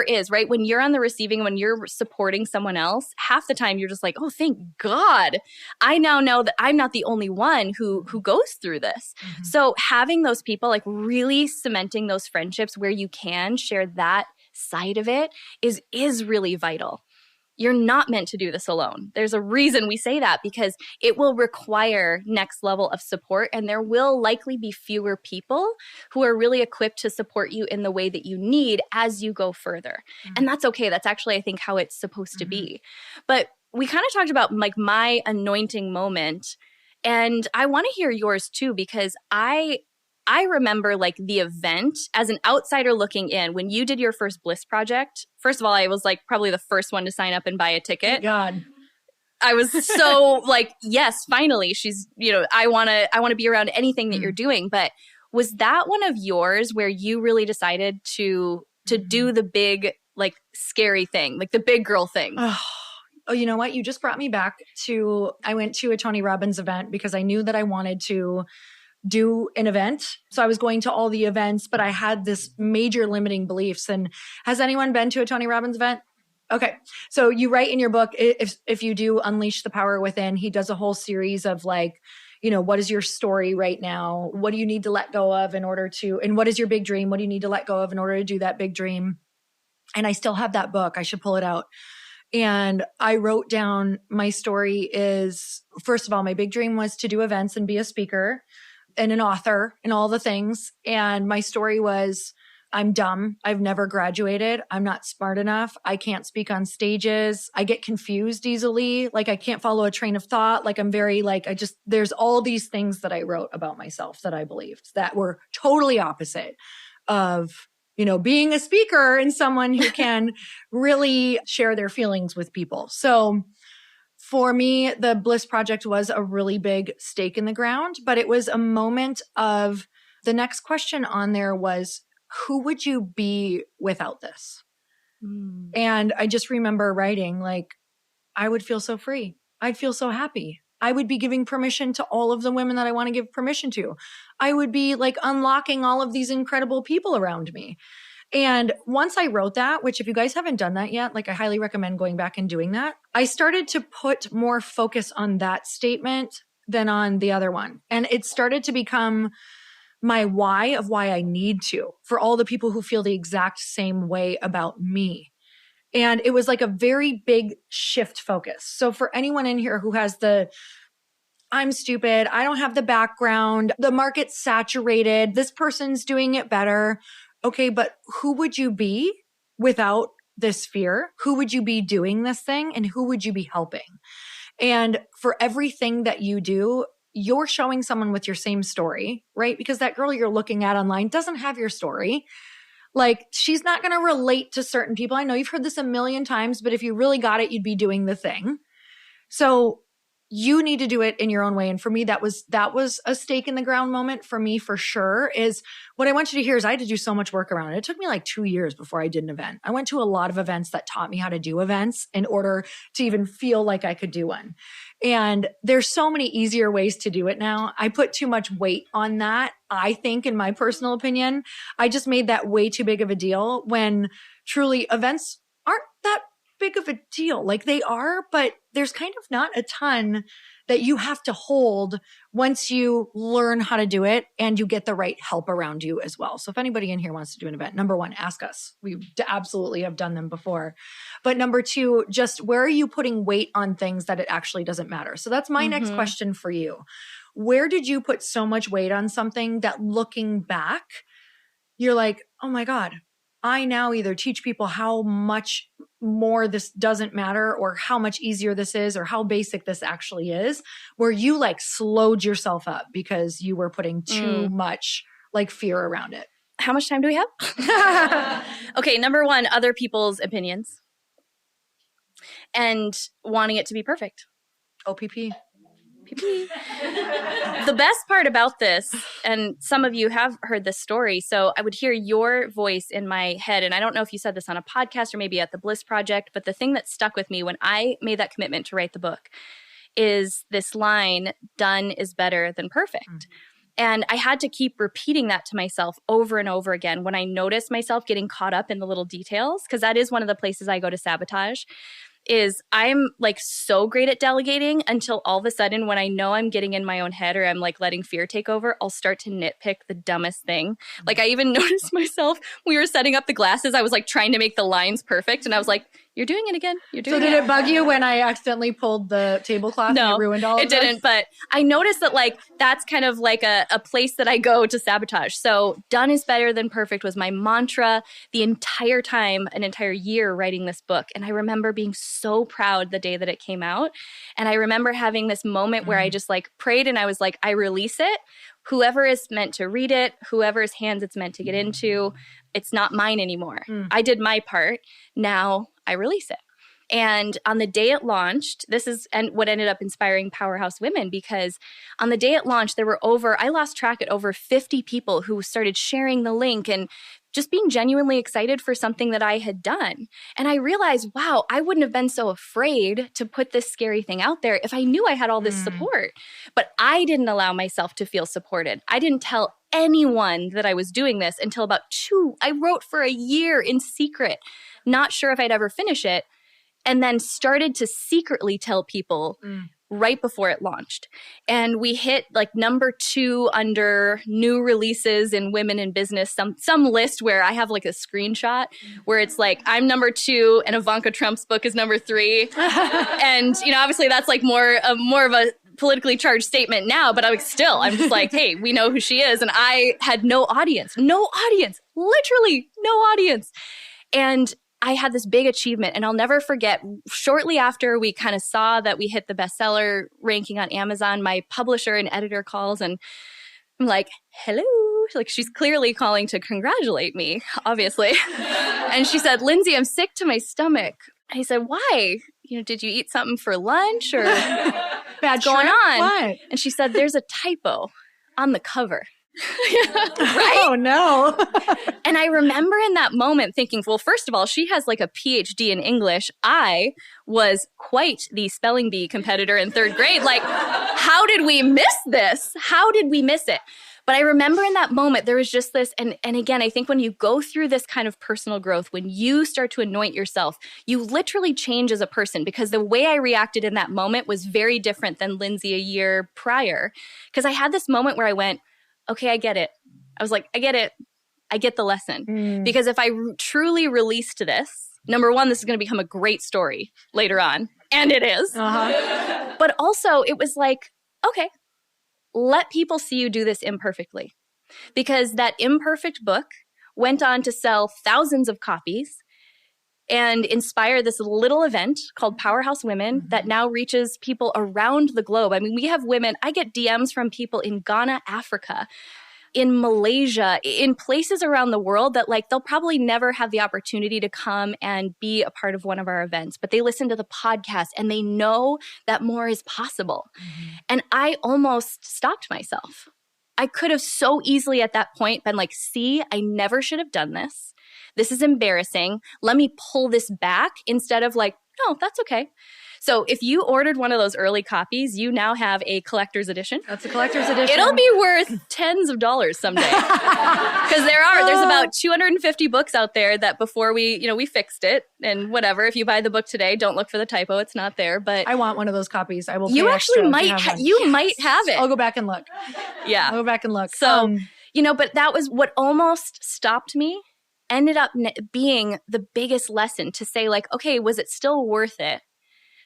is, right? When you're on the receiving, when you're supporting someone else, half the time you're just like, oh, thank God. I now know that I'm not the only one who goes through this. So having those people, like really cementing those friendships where you can share that side of it is really vital. You're not meant to do this alone. There's a reason we say that, because it will require next level of support, and there will likely be fewer people who are really equipped to support you in the way that you need as you go further. And that's okay. That's actually, I think, how it's supposed to be. But we kind of talked about like my anointing moment, and I want to hear yours too, because I remember like the event as an outsider looking in when you did your first Bliss project. First of all, I was like probably the first one to sign up and buy a ticket. Thank God. I was so like, yes, finally, she's, I want to be around anything that you're doing. But was that one of yours where you really decided to do the big, like scary thing, like the big girl thing? Oh, you know what? You just brought me back to, I went to a Tony Robbins event because I knew that I wanted to do an event. So I was going to all the events, but I had this major limiting beliefs. And has anyone been to a Tony Robbins event? Okay. So you write in your book, if you do Unleash the Power Within, he does a whole series of like, what is your story right now? What do you need to let go of in order to, and what is your big dream? What do you need to let go of in order to do that big dream? And I still have that book. I should pull it out. And I wrote down my story is, first of all, my big dream was to do events and be a speaker and an author and all the things. And my story was, I'm dumb. I've never graduated. I'm not smart enough. I can't speak on stages. I get confused easily. Like I can't follow a train of thought. Like I'm very like, there's all these things that I wrote about myself that I believed that were totally opposite of, being a speaker and someone who can really share their feelings with people. So for me, the Bliss Project was a really big stake in the ground, but it was a moment of the next question on there was, who would you be without this? And I just remember writing like, I would feel so free. I'd feel so happy. I would be giving permission to all of the women that I want to give permission to. I would be like unlocking all of these incredible people around me. And once I wrote that, which if you guys haven't done that yet, like I highly recommend going back and doing that. I started to put more focus on that statement than on the other one. And it started to become my why of why I need to for all the people who feel the exact same way about me. And it was like a very big shift focus. So for anyone in here who has I'm stupid, I don't have the background, the market's saturated, this person's doing it better. Okay, but who would you be without this fear? Who would you be doing this thing? And who would you be helping? And for everything that you do, you're showing someone with your same story, right? Because that girl you're looking at online doesn't have your story. Like she's not going to relate to certain people. I know you've heard this a million times, but if you really got it, you'd be doing the thing. So you need to do it in your own way. And for me, that was a stake in the ground moment for me for sure. Is what I want you to hear is I had to do so much work around it. It took me like 2 years before I did an event. I went to a lot of events that taught me how to do events in order to even feel like I could do one. And there's so many easier ways to do it now. I put too much weight on that, I think, in my personal opinion. I just made that way too big of a deal when truly events aren't that big of a deal. Like they are, but there's kind of not a ton that you have to hold once you learn how to do it and you get the right help around you as well. So if anybody in here wants to do an event, number one, ask us. We absolutely have done them before. But number two, just where are you putting weight on things that it actually doesn't matter? So that's my next question for you. Where did you put so much weight on something that looking back, you're like, oh my God, I now either teach people how much more this doesn't matter or how much easier this is or how basic this actually is, where you like slowed yourself up because you were putting too much like fear around it. How much time do we have? Okay, number one, other people's opinions and wanting it to be perfect. OPP. The best part about this, and some of you have heard this story, so I would hear your voice in my head, and I don't know if you said this on a podcast or maybe at the Bliss Project, but the thing that stuck with me when I made that commitment to write the book is this line, done is better than perfect. And I had to keep repeating that to myself over and over again when I noticed myself getting caught up in the little details, because that is one of the places I go to sabotage. Is I'm like so great at delegating until all of a sudden when I know I'm getting in my own head or I'm like letting fear take over, I'll start to nitpick the dumbest thing. Like I even noticed myself, we were setting up the glasses. I was like trying to make the lines perfect. And I was like, you're doing it again. You're doing it. So did it bug you when I accidentally pulled the tablecloth and it ruined all of it? No, it didn't. But I noticed that like that's kind of like a place that I go to sabotage. So done is better than perfect was my mantra the entire time, an entire year writing this book. And I remember being so proud the day that it came out. And I remember having this moment where I just like prayed and I was like, I release it. Whoever is meant to read it, whoever's hands it's meant to get into, it's not mine anymore. I did my part. Now I release it. And on the day it launched, this is and what ended up inspiring Powerhouse Women, because on the day it launched, there were I lost track at over 50 people who started sharing the link and just being genuinely excited for something that I had done. And I realized, wow, I wouldn't have been so afraid to put this scary thing out there if I knew I had all this support. But I didn't allow myself to feel supported. I didn't tell anyone that I was doing this until I wrote for a year in secret, not sure if I'd ever finish it, and then started to secretly tell people right before it launched. And we hit like number 2 under new releases in women in business, some list where I have like a screenshot where it's like, I'm number 2 and Ivanka Trump's book is number 3. And, obviously that's like more of a politically charged statement now, but I'm just like, hey, we know who she is. And I had no audience, literally no audience. And I had this big achievement, and I'll never forget, shortly after we kind of saw that we hit the bestseller ranking on Amazon, my publisher and editor calls, and I'm like, hello. Like, she's clearly calling to congratulate me, obviously. And she said, Lindsay, I'm sick to my stomach. And he said, why? Did you eat something for lunch or what's going on? What? And she said, there's a typo on the cover. Right? Oh, no. And I remember in that moment thinking, well, first of all, she has like a PhD in English. I was quite the spelling bee competitor in 3rd grade. Like, how did we miss this? How did we miss it? But I remember in that moment, there was just this, and again, I think when you go through this kind of personal growth, when you start to anoint yourself, you literally change as a person, because the way I reacted in that moment was very different than Lindsay a year prior. Because I had this moment where I went, okay, I get it. I was like, I get it. I get the lesson. Because if I truly released this, number one, this is going to become a great story later on. And it is. But also it was like, okay, let people see you do this imperfectly. Because that imperfect book went on to sell thousands of copies and inspire this little event called Powerhouse Women that now reaches people around the globe. I mean, we have women, I get DMs from people in Ghana, Africa, in Malaysia, in places around the world that like they'll probably never have the opportunity to come and be a part of one of our events, but they listen to the podcast and they know that more is possible. And I almost stopped myself. I could have so easily at that point been like, see, I never should have done this. This is embarrassing. Let me pull this back, instead of like, no, that's okay. So if you ordered one of those early copies, you now have a collector's edition. That's a collector's edition. It'll be worth tens of dollars someday. Because there's about 250 books out there that before we fixed it and whatever. If you buy the book today, don't look for the typo. It's not there. But I want one of those copies. I will. You actually might might have it. I'll go back and look. Yeah. I'll go back and look. So, but that was what almost stopped me. Ended up being the biggest lesson to say like, okay, was it still worth it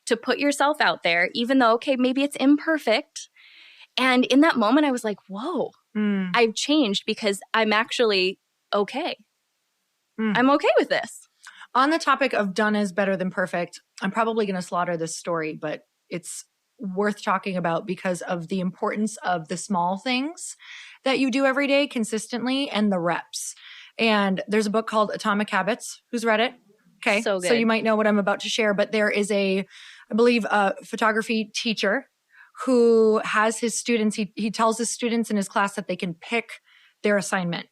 to put yourself out there, even though, okay, maybe it's imperfect. And in that moment, I was like, whoa, I've changed because I'm actually okay. I'm okay with this. On the topic of done is better than perfect, I'm probably going to slaughter this story, but it's worth talking about because of the importance of the small things that you do every day consistently and the reps. And there's a book called Atomic Habits. Who's read it? Okay. So good. So you might know what I'm about to share, but there is I believe, a photography teacher who has his students, he tells his students in his class that they can pick their assignment.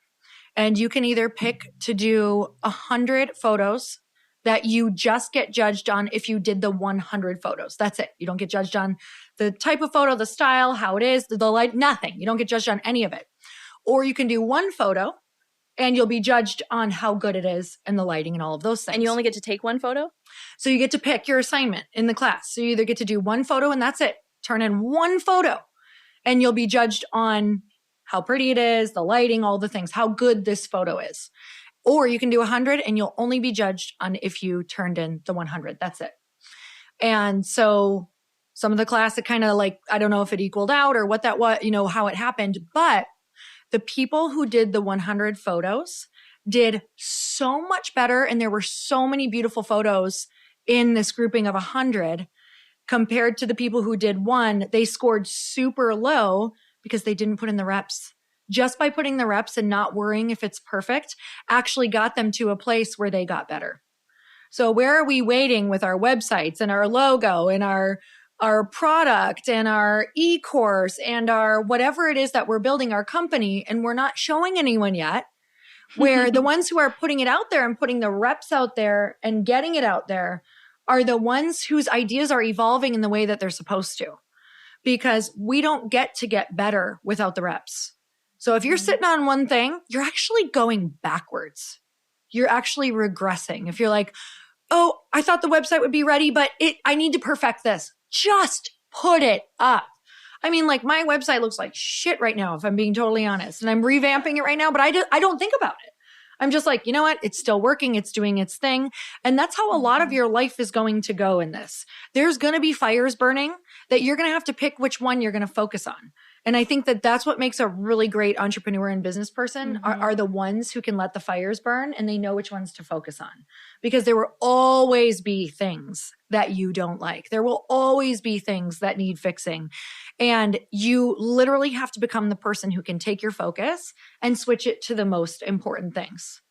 And you can either pick to do 100 photos that you just get judged on if you did the 100 photos. That's it. You don't get judged on the type of photo, the style, how it is, the light, nothing. You don't get judged on any of it. Or you can do one photo and you'll be judged on how good it is and the lighting and all of those things. And you only get to take one photo? So you get to pick your assignment in the class. So you either get to do one photo and that's it. Turn in one photo and you'll be judged on how pretty it is, the lighting, all the things, how good this photo is. Or you can do 100 and you'll only be judged on if you turned in the 100. That's it. And so some of the class, it kind of like, I don't know if it equaled out or what that was, how it happened, but the people who did the 100 photos did so much better. And there were so many beautiful photos in this grouping of 100 compared to the people who did one. They scored super low because they didn't put in the reps. Just by putting the reps and not worrying if it's perfect actually got them to a place where they got better. So where are we waiting with our websites and our logo and our product and our e-course and our whatever it is that we're building our company, and we're not showing anyone yet, where the ones who are putting it out there and putting the reps out there and getting it out there are the ones whose ideas are evolving in the way that they're supposed to, because we don't get to get better without the reps. So if you're sitting on one thing, you're actually going backwards. You're actually regressing. If you're like, oh, I thought the website would be ready, but I need to perfect this. Just put it up. I mean, like my website looks like shit right now, if I'm being totally honest, and I'm revamping it right now, but I don't think about it. I'm just like, you know what? It's still working. It's doing its thing. And that's how a lot of your life is going to go in this. There's going to be fires burning that you're going to have to pick which one you're going to focus on. And I think that that's what makes a really great entrepreneur and business person are the ones who can let the fires burn and they know which ones to focus on. Because there will always be things that you don't like. There will always be things that need fixing. And you literally have to become the person who can take your focus and switch it to the most important things.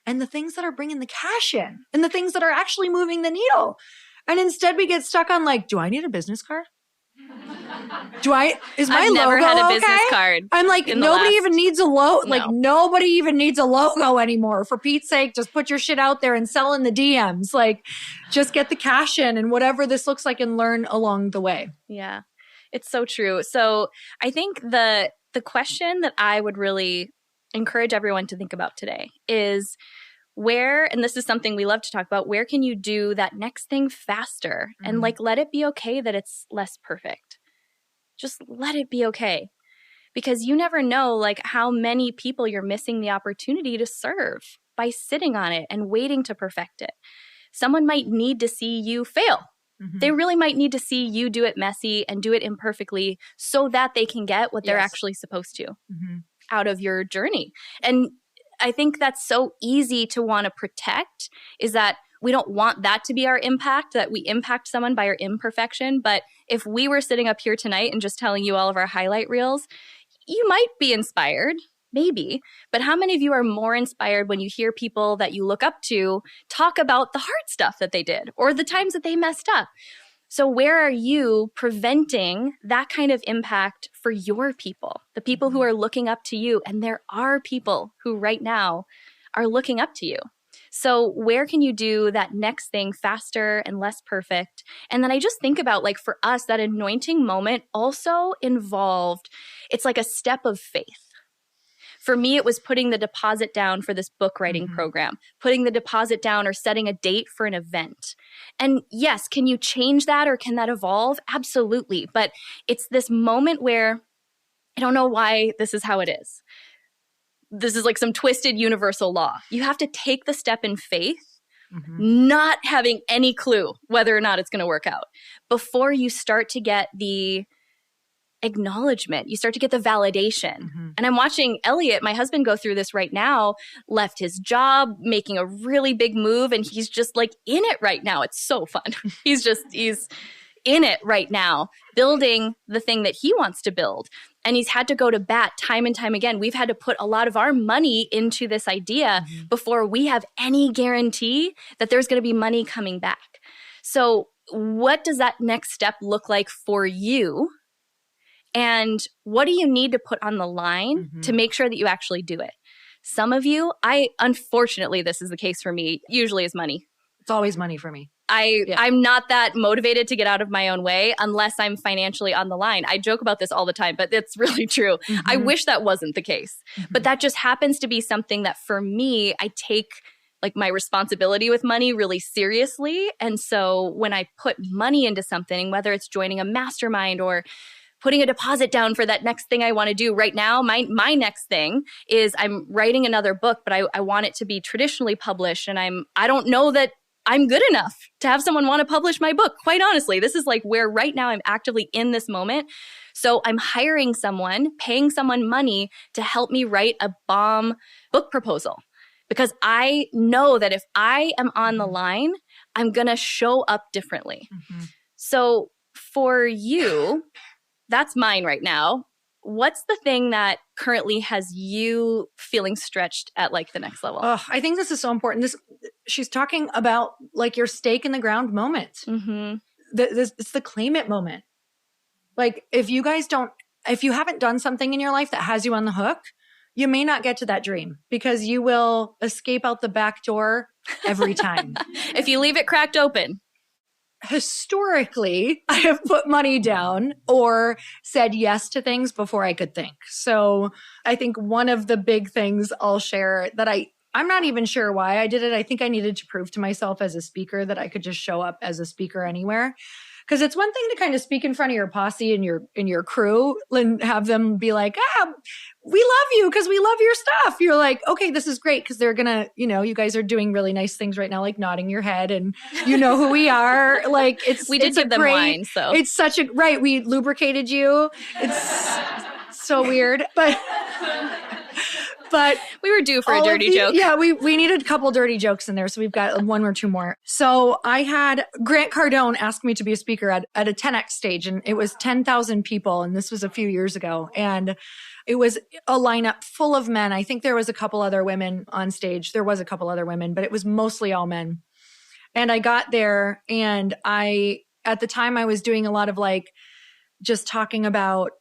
And the things that are bringing the cash in and the things that are actually moving the needle. And instead we get stuck on like, do I need a business card? Is my I've never logo had a okay? business card. I'm like, nobody even needs a logo. Like, No. nobody even needs a logo anymore. For Pete's sake, just put your shit out there and sell in the DMs. Like, just get the cash in and whatever this looks like and learn along the way. Yeah, it's so true. So I think the question that I would really encourage everyone to think about today is where, and this is something we love to talk about, where can you do that next thing faster? And like, let it be okay that it's less perfect. Just let it be okay. Because you never know like how many people you're missing the opportunity to serve by sitting on it and waiting to perfect it. Someone might need to see you fail. They really might need to see you do it messy and do it imperfectly so that they can get what they're actually supposed to out of your journey. And I think that's so easy to want to protect is that we don't want that to be our impact, that we impact someone by our imperfection. But if we were sitting up here tonight and just telling you all of our highlight reels, you might be inspired, maybe. But how many of you are more inspired when you hear people that you look up to talk about the hard stuff that they did or the times that they messed up? So where are you preventing that kind of impact for your people, the people who are looking up to you? And there are people who right now are looking up to you. So where can you do that next thing faster and less perfect? And then I just think about like for us, that anointing moment also involved, it's like a step of faith. For me, it was putting the deposit down for this book writing program, putting the deposit down or setting a date for an event. And yes, can you change that or can that evolve? Absolutely. But it's this moment where I don't know why this is how it is. This is like some twisted universal law. You have to take the step in faith, not having any clue whether or not it's going to work out before you start to get the acknowledgement. You start to get the validation. And I'm watching Elliot, my husband, go through this right now, left his job, making a really big move. And he's just like in it right now. It's so fun. He's in it right now, building the thing that he wants to build. And he's had to go to bat time and time again. We've had to put a lot of our money into this idea before we have any guarantee that there's going to be money coming back. So what does that next step look like for you? And what do you need to put on the line to make sure that you actually do it? Some of you, unfortunately, this is the case for me, usually is money. It's always money for me. I'm not that motivated to get out of my own way unless I'm financially on the line. I joke about this all the time, but it's really true. I wish that wasn't the case. But that just happens to be something that for me, I take like my responsibility with money really seriously. And so when I put money into something, whether it's joining a mastermind or putting a deposit down for that next thing I want to do right now, my next thing is I'm writing another book, but I want it to be traditionally published. And I don't know that I'm good enough to have someone want to publish my book. Quite honestly, this is like where right now I'm actively in this moment. So I'm hiring someone, paying someone money to help me write a bomb book proposal. Because I know that if I am on the line, I'm going to show up differently. So for you, that's mine right now. What's the thing that currently has you feeling stretched at like the next level? I think this is so important. She's talking about like your stake in the ground moment. It's the claim it moment. Like if you haven't done something in your life that has you on the hook, you may not get to that dream because you will escape out the back door every time. If you leave it cracked open. Historically, I have put money down or said yes to things before I could think. So I think one of the big things I'll share that I'm not even sure why I did it. I think I needed to prove to myself as a speaker that I could just show up as a speaker anywhere. Because it's one thing to kind of speak in front of your posse and your crew and have them be like, we love you because we love your stuff. You're like, okay, this is great because they're going to, you guys are doing really nice things right now, like nodding your head and you know who we are. Like we did give them wine, so. It's right. We lubricated you. It's so weird, but we were due for a dirty joke. Yeah, we needed a couple dirty jokes in there. So we've got one or two more. So I had Grant Cardone ask me to be a speaker at a 10X stage, and it was 10,000 people. And this was a few years ago. And it was a lineup full of men. I think there was a couple other women on stage. There was a couple other women, but it was mostly all men. And I got there and at the time I was doing a lot of like just talking about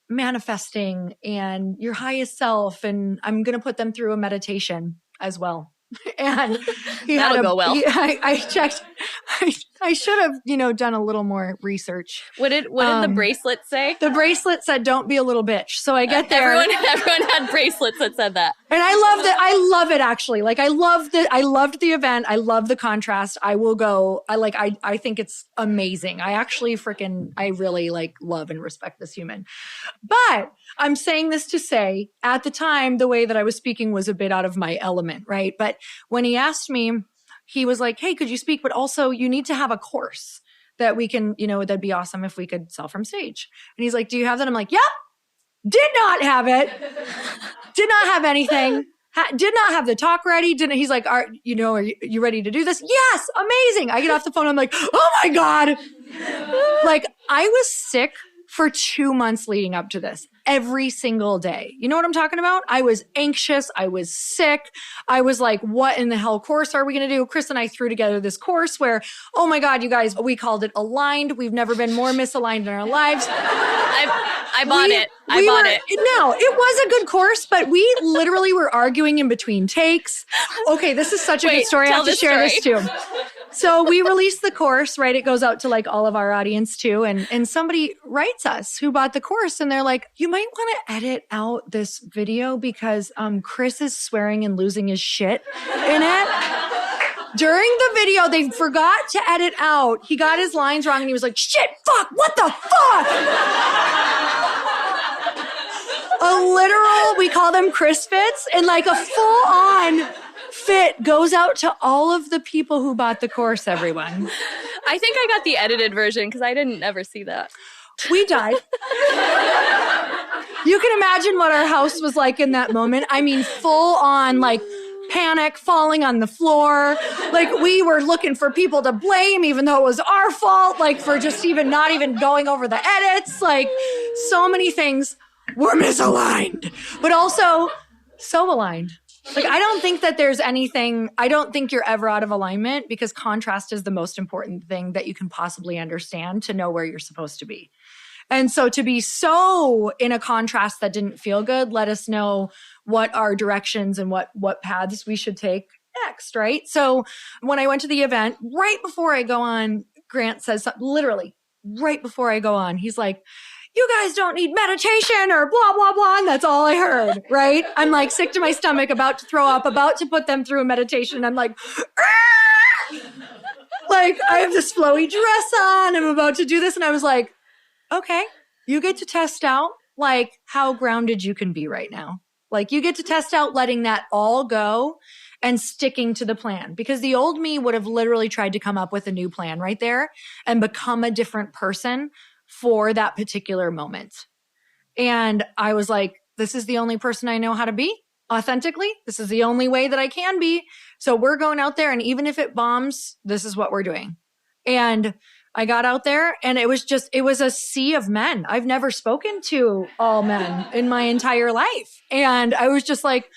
manifesting and your highest self. And I'm going to put them through a meditation as well. And that'll go well. I checked. I should have, done a little more research. What did the bracelet say? The bracelet said, "Don't be a little bitch." So I get there. Everyone had bracelets that said that. And I loved it. I love it actually. Like I loved the event. I love the contrast. I will go. I think it's amazing. I actually I really love and respect this human. But I'm saying this to say, at the time, the way that I was speaking was a bit out of my element, right? But when he asked me, he was like, "Hey, could you speak? But also you need to have a course that we can, that'd be awesome if we could sell from stage." And he's like, "Do you have that?" I'm like, "Yep. Did not have it. Did not have anything. Did not have the talk ready. He's like, are you ready to do this?" Yes. Amazing. I get off the phone. I'm like, "Oh my God." Like I was sick for 2 months leading up to this. Every single day. You know what I'm talking about? I was anxious. I was sick. I was like, what in the hell course are we going to do? Chris and I threw together this course where, oh my God, you guys, we called it Aligned. We've never been more misaligned in our lives. I bought it. No, it was a good course, but we literally were arguing in between takes. Okay, this is such a good story. I have to share this too. So we released the course, right? It goes out to like all of our audience too. And somebody writes us who bought the course and they're like, "You might want to edit out this video because Chris is swearing and losing his shit in it." During the video, they forgot to edit out. He got his lines wrong and he was like, "Shit, fuck, what the fuck?" A literal, we call them Chris fits, and like a full-on fit goes out to all of the people who bought the course, everyone. I think I got the edited version because I didn't ever see that. We died. You can imagine what our house was like in that moment. I mean, full on like panic, falling on the floor. Like we were looking for people to blame, even though it was our fault, like for just not even going over the edits. Like so many things were misaligned, but also so aligned. Like, I don't think that there's anything, I don't think you're ever out of alignment because contrast is the most important thing that you can possibly understand to know where you're supposed to be. And so to be so in a contrast that didn't feel good, let us know what our directions and what paths we should take next, right? So when I went to the event, right before I go on, Grant says something, literally right before I go on, he's like, "You guys don't need meditation or blah, blah, blah." And that's all I heard, right? I'm like sick to my stomach, about to throw up, about to put them through a meditation. I'm like, "Argh!" Like I have this flowy dress on. I'm about to do this. And I was like, okay, you get to test out like how grounded you can be right now. Like you get to test out letting that all go and sticking to the plan, because the old me would have literally tried to come up with a new plan right there and become a different person for that particular moment. And I was like, this is the only person I know how to be authentically. This is the only way that I can be. So we're going out there, and even if it bombs, this is what we're doing. And I got out there and it was a sea of men. I've never spoken to all men in my entire life. And I was just like,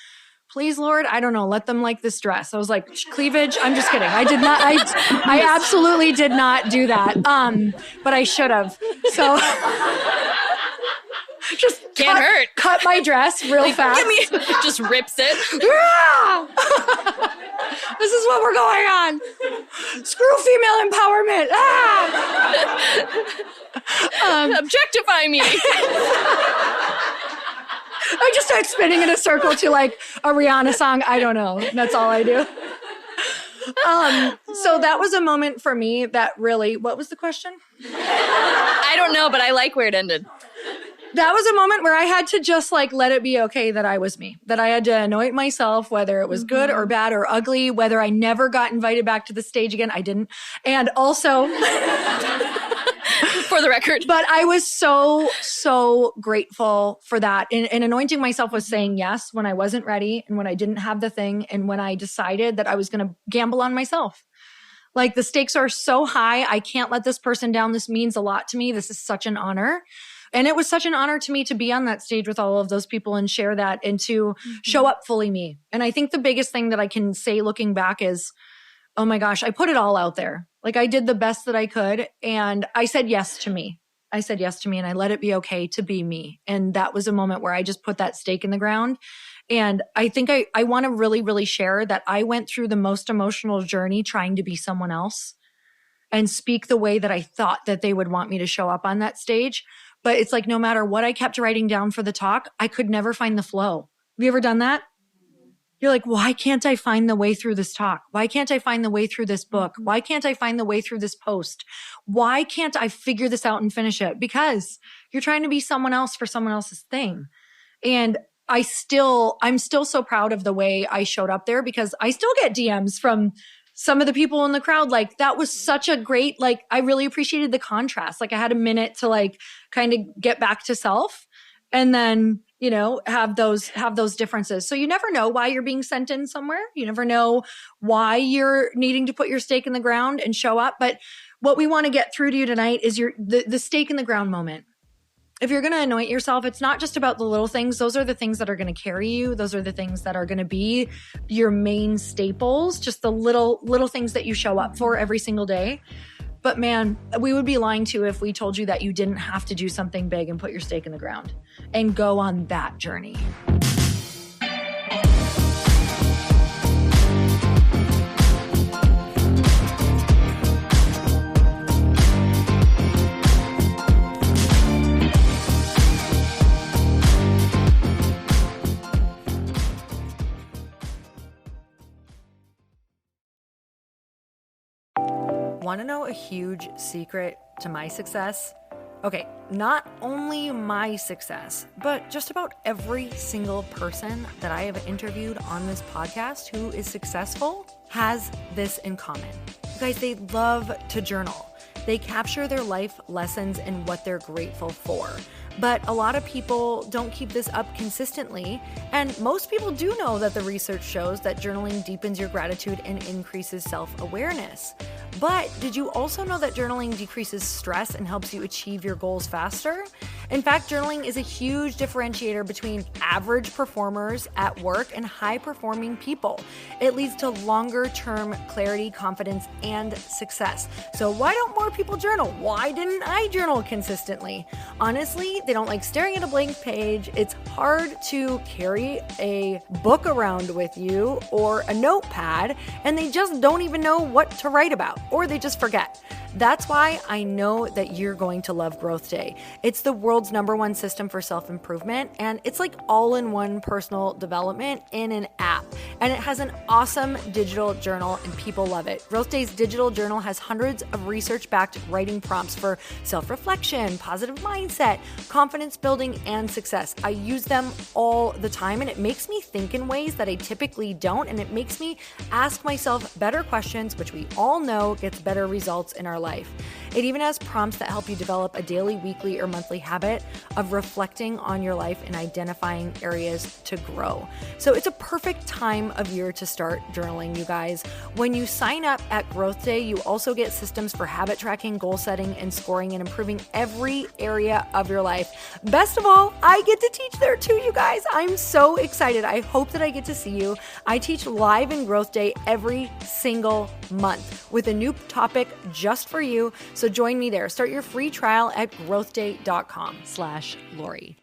please, Lord, I don't know, let them like this dress. I was like, cleavage? I'm just kidding. I did not, I absolutely did not do that. But I should have. So just cut my dress real fast. Just rips it. This is what we're going on. Screw female empowerment. Objectify me. I just start spinning in a circle to like a Rihanna song. I don't know. That's all I do. So that was a moment for me that really, what was the question? I don't know, but I like where it ended. That was a moment where I had to just like let it be okay that I was me, that I had to anoint myself, whether it was good or bad or ugly, whether I never got invited back to the stage again. I didn't. And also, for the record, but I was so grateful for that. And anointing myself was saying yes when I wasn't ready and when I didn't have the thing and when I decided that I was going to gamble on myself. Like the stakes are so high. I can't let this person down. This means a lot to me. This is such an honor. And it was such an honor to me to be on that stage with all of those people and share that and to show up fully me. And I think the biggest thing that I can say looking back is, oh my gosh, I put it all out there. Like I did the best that I could. And I said yes to me. I said yes to me and I let it be okay to be me. And that was a moment where I just put that stake in the ground. And I think I want to really, really share that I went through the most emotional journey trying to be someone else and speak the way that I thought that they would want me to show up on that stage. But it's like, no matter what I kept writing down for the talk, I could never find the flow. Have you ever done that? You're like, why can't I find the way through this talk? Why can't I find the way through this book? Why can't I find the way through this post? Why can't I figure this out and finish it? Because you're trying to be someone else for someone else's thing. And I'm still so proud of the way I showed up there because I still get DMs from some of the people in the crowd. Like that was such a great, like, I really appreciated the contrast. Like I had a minute to like kind of get back to self and then, you know, have those differences. So you never know why you're being sent in somewhere. You never know why you're needing to put your stake in the ground and show up. But what we want to get through to you tonight is the stake in the ground moment. If you're going to anoint yourself, it's not just about the little things. Those are the things that are going to carry you. Those are the things that are going to be your main staples, just the little things that you show up for every single day. But man, we would be lying to you if we told you that you didn't have to do something big and put your stake in the ground and go on that journey. Want to know a huge secret to my success? Okay, not only my success, but just about every single person that I have interviewed on this podcast who is successful has this in common. You guys, they love to journal. They capture their life lessons and what they're grateful for. But a lot of people don't keep this up consistently. And most people do know that the research shows that journaling deepens your gratitude and increases self-awareness. But did you also know that journaling decreases stress and helps you achieve your goals faster? In fact, journaling is a huge differentiator between average performers at work and high-performing people. It leads to longer-term clarity, confidence, and success. So why don't more people journal? Why didn't I journal consistently? Honestly, they don't like staring at a blank page. It's hard to carry a book around with you or a notepad, and they just don't even know what to write about, or they just forget. That's why I know that you're going to love Growth Day. It's the world's #1 system for self-improvement, and it's like all-in-one personal development in an app. And it has an awesome digital journal, and people love it. Growth Day's digital journal has hundreds of research-backed writing prompts for self-reflection, positive mindset, confidence building, and success. I use them all the time, and it makes me think in ways that I typically don't, and it makes me ask myself better questions, which we all know gets better results in our life. It even has prompts that help you develop a daily, weekly, or monthly habit of reflecting on your life and identifying areas to grow. So it's a perfect time of year to start journaling, you guys. When you sign up at Growth Day, you also get systems for habit tracking, goal setting, and scoring, and improving every area of your life. Best of all, I get to teach there too, you guys. I'm so excited. I hope that I get to see you. I teach live in Growth Day every single month with a new topic just for you. So join me there. Start your free trial at growthday.com/Lori.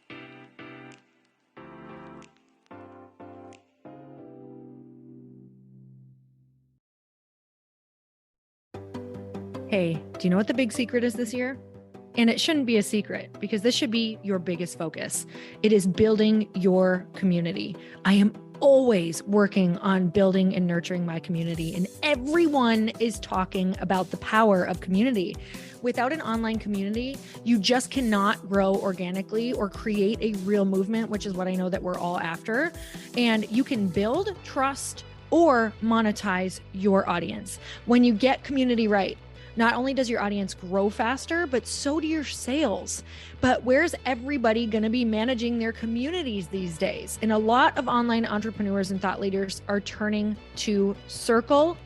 Hey, do you know what the big secret is this year? And it shouldn't be a secret because this should be your biggest focus. It is building your community. I am always working on building and nurturing my community, and everyone is talking about the power of community. Without an online community, you just cannot grow organically or create a real movement, which is what I know that we're all after. And you can build trust or monetize your audience. When you get community right, not only does your audience grow faster, but so do your sales. But where's everybody going to be managing their communities these days? And a lot of online entrepreneurs and thought leaders are turning to Circle.so.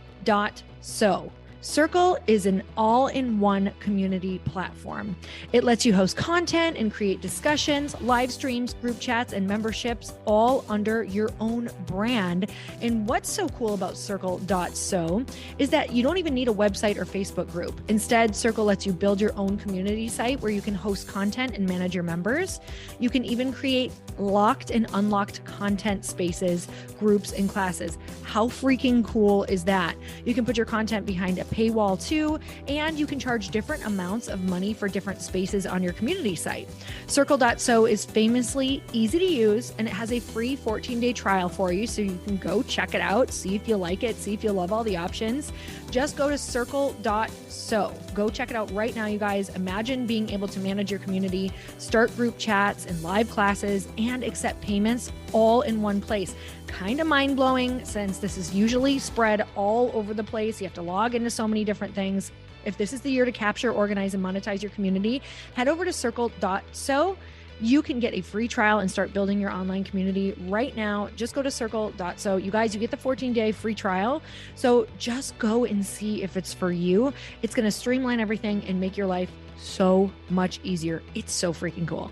Circle is an all-in-one community platform. It lets you host content and create discussions, live streams, group chats, and memberships all under your own brand. And what's so cool about Circle.so is that you don't even need a website or Facebook group. Instead, Circle lets you build your own community site where you can host content and manage your members. You can even create locked and unlocked content spaces, groups, and classes. How freaking cool is that? You can put your content behind a paywall too, and you can charge different amounts of money for different spaces on your community site. Circle.so is famously easy to use, and it has a free 14-day trial for you, so you can go check it out, see if you like it, see if you love all the options. Just go to Circle.so. Go check it out right now, you guys. Imagine being able to manage your community, start group chats and live classes, and accept payments all in one place. Kind of mind-blowing, since this is usually spread all over the place. You have to log into so many different things. If this is the year to capture, organize, and monetize your community, head over to Circle.so. You can get a free trial and start building your online community right now. Just go to Circle.so. You guys, you get the 14-day free trial. So just go and see if it's for you. It's going to streamline everything and make your life so much easier. It's so freaking cool.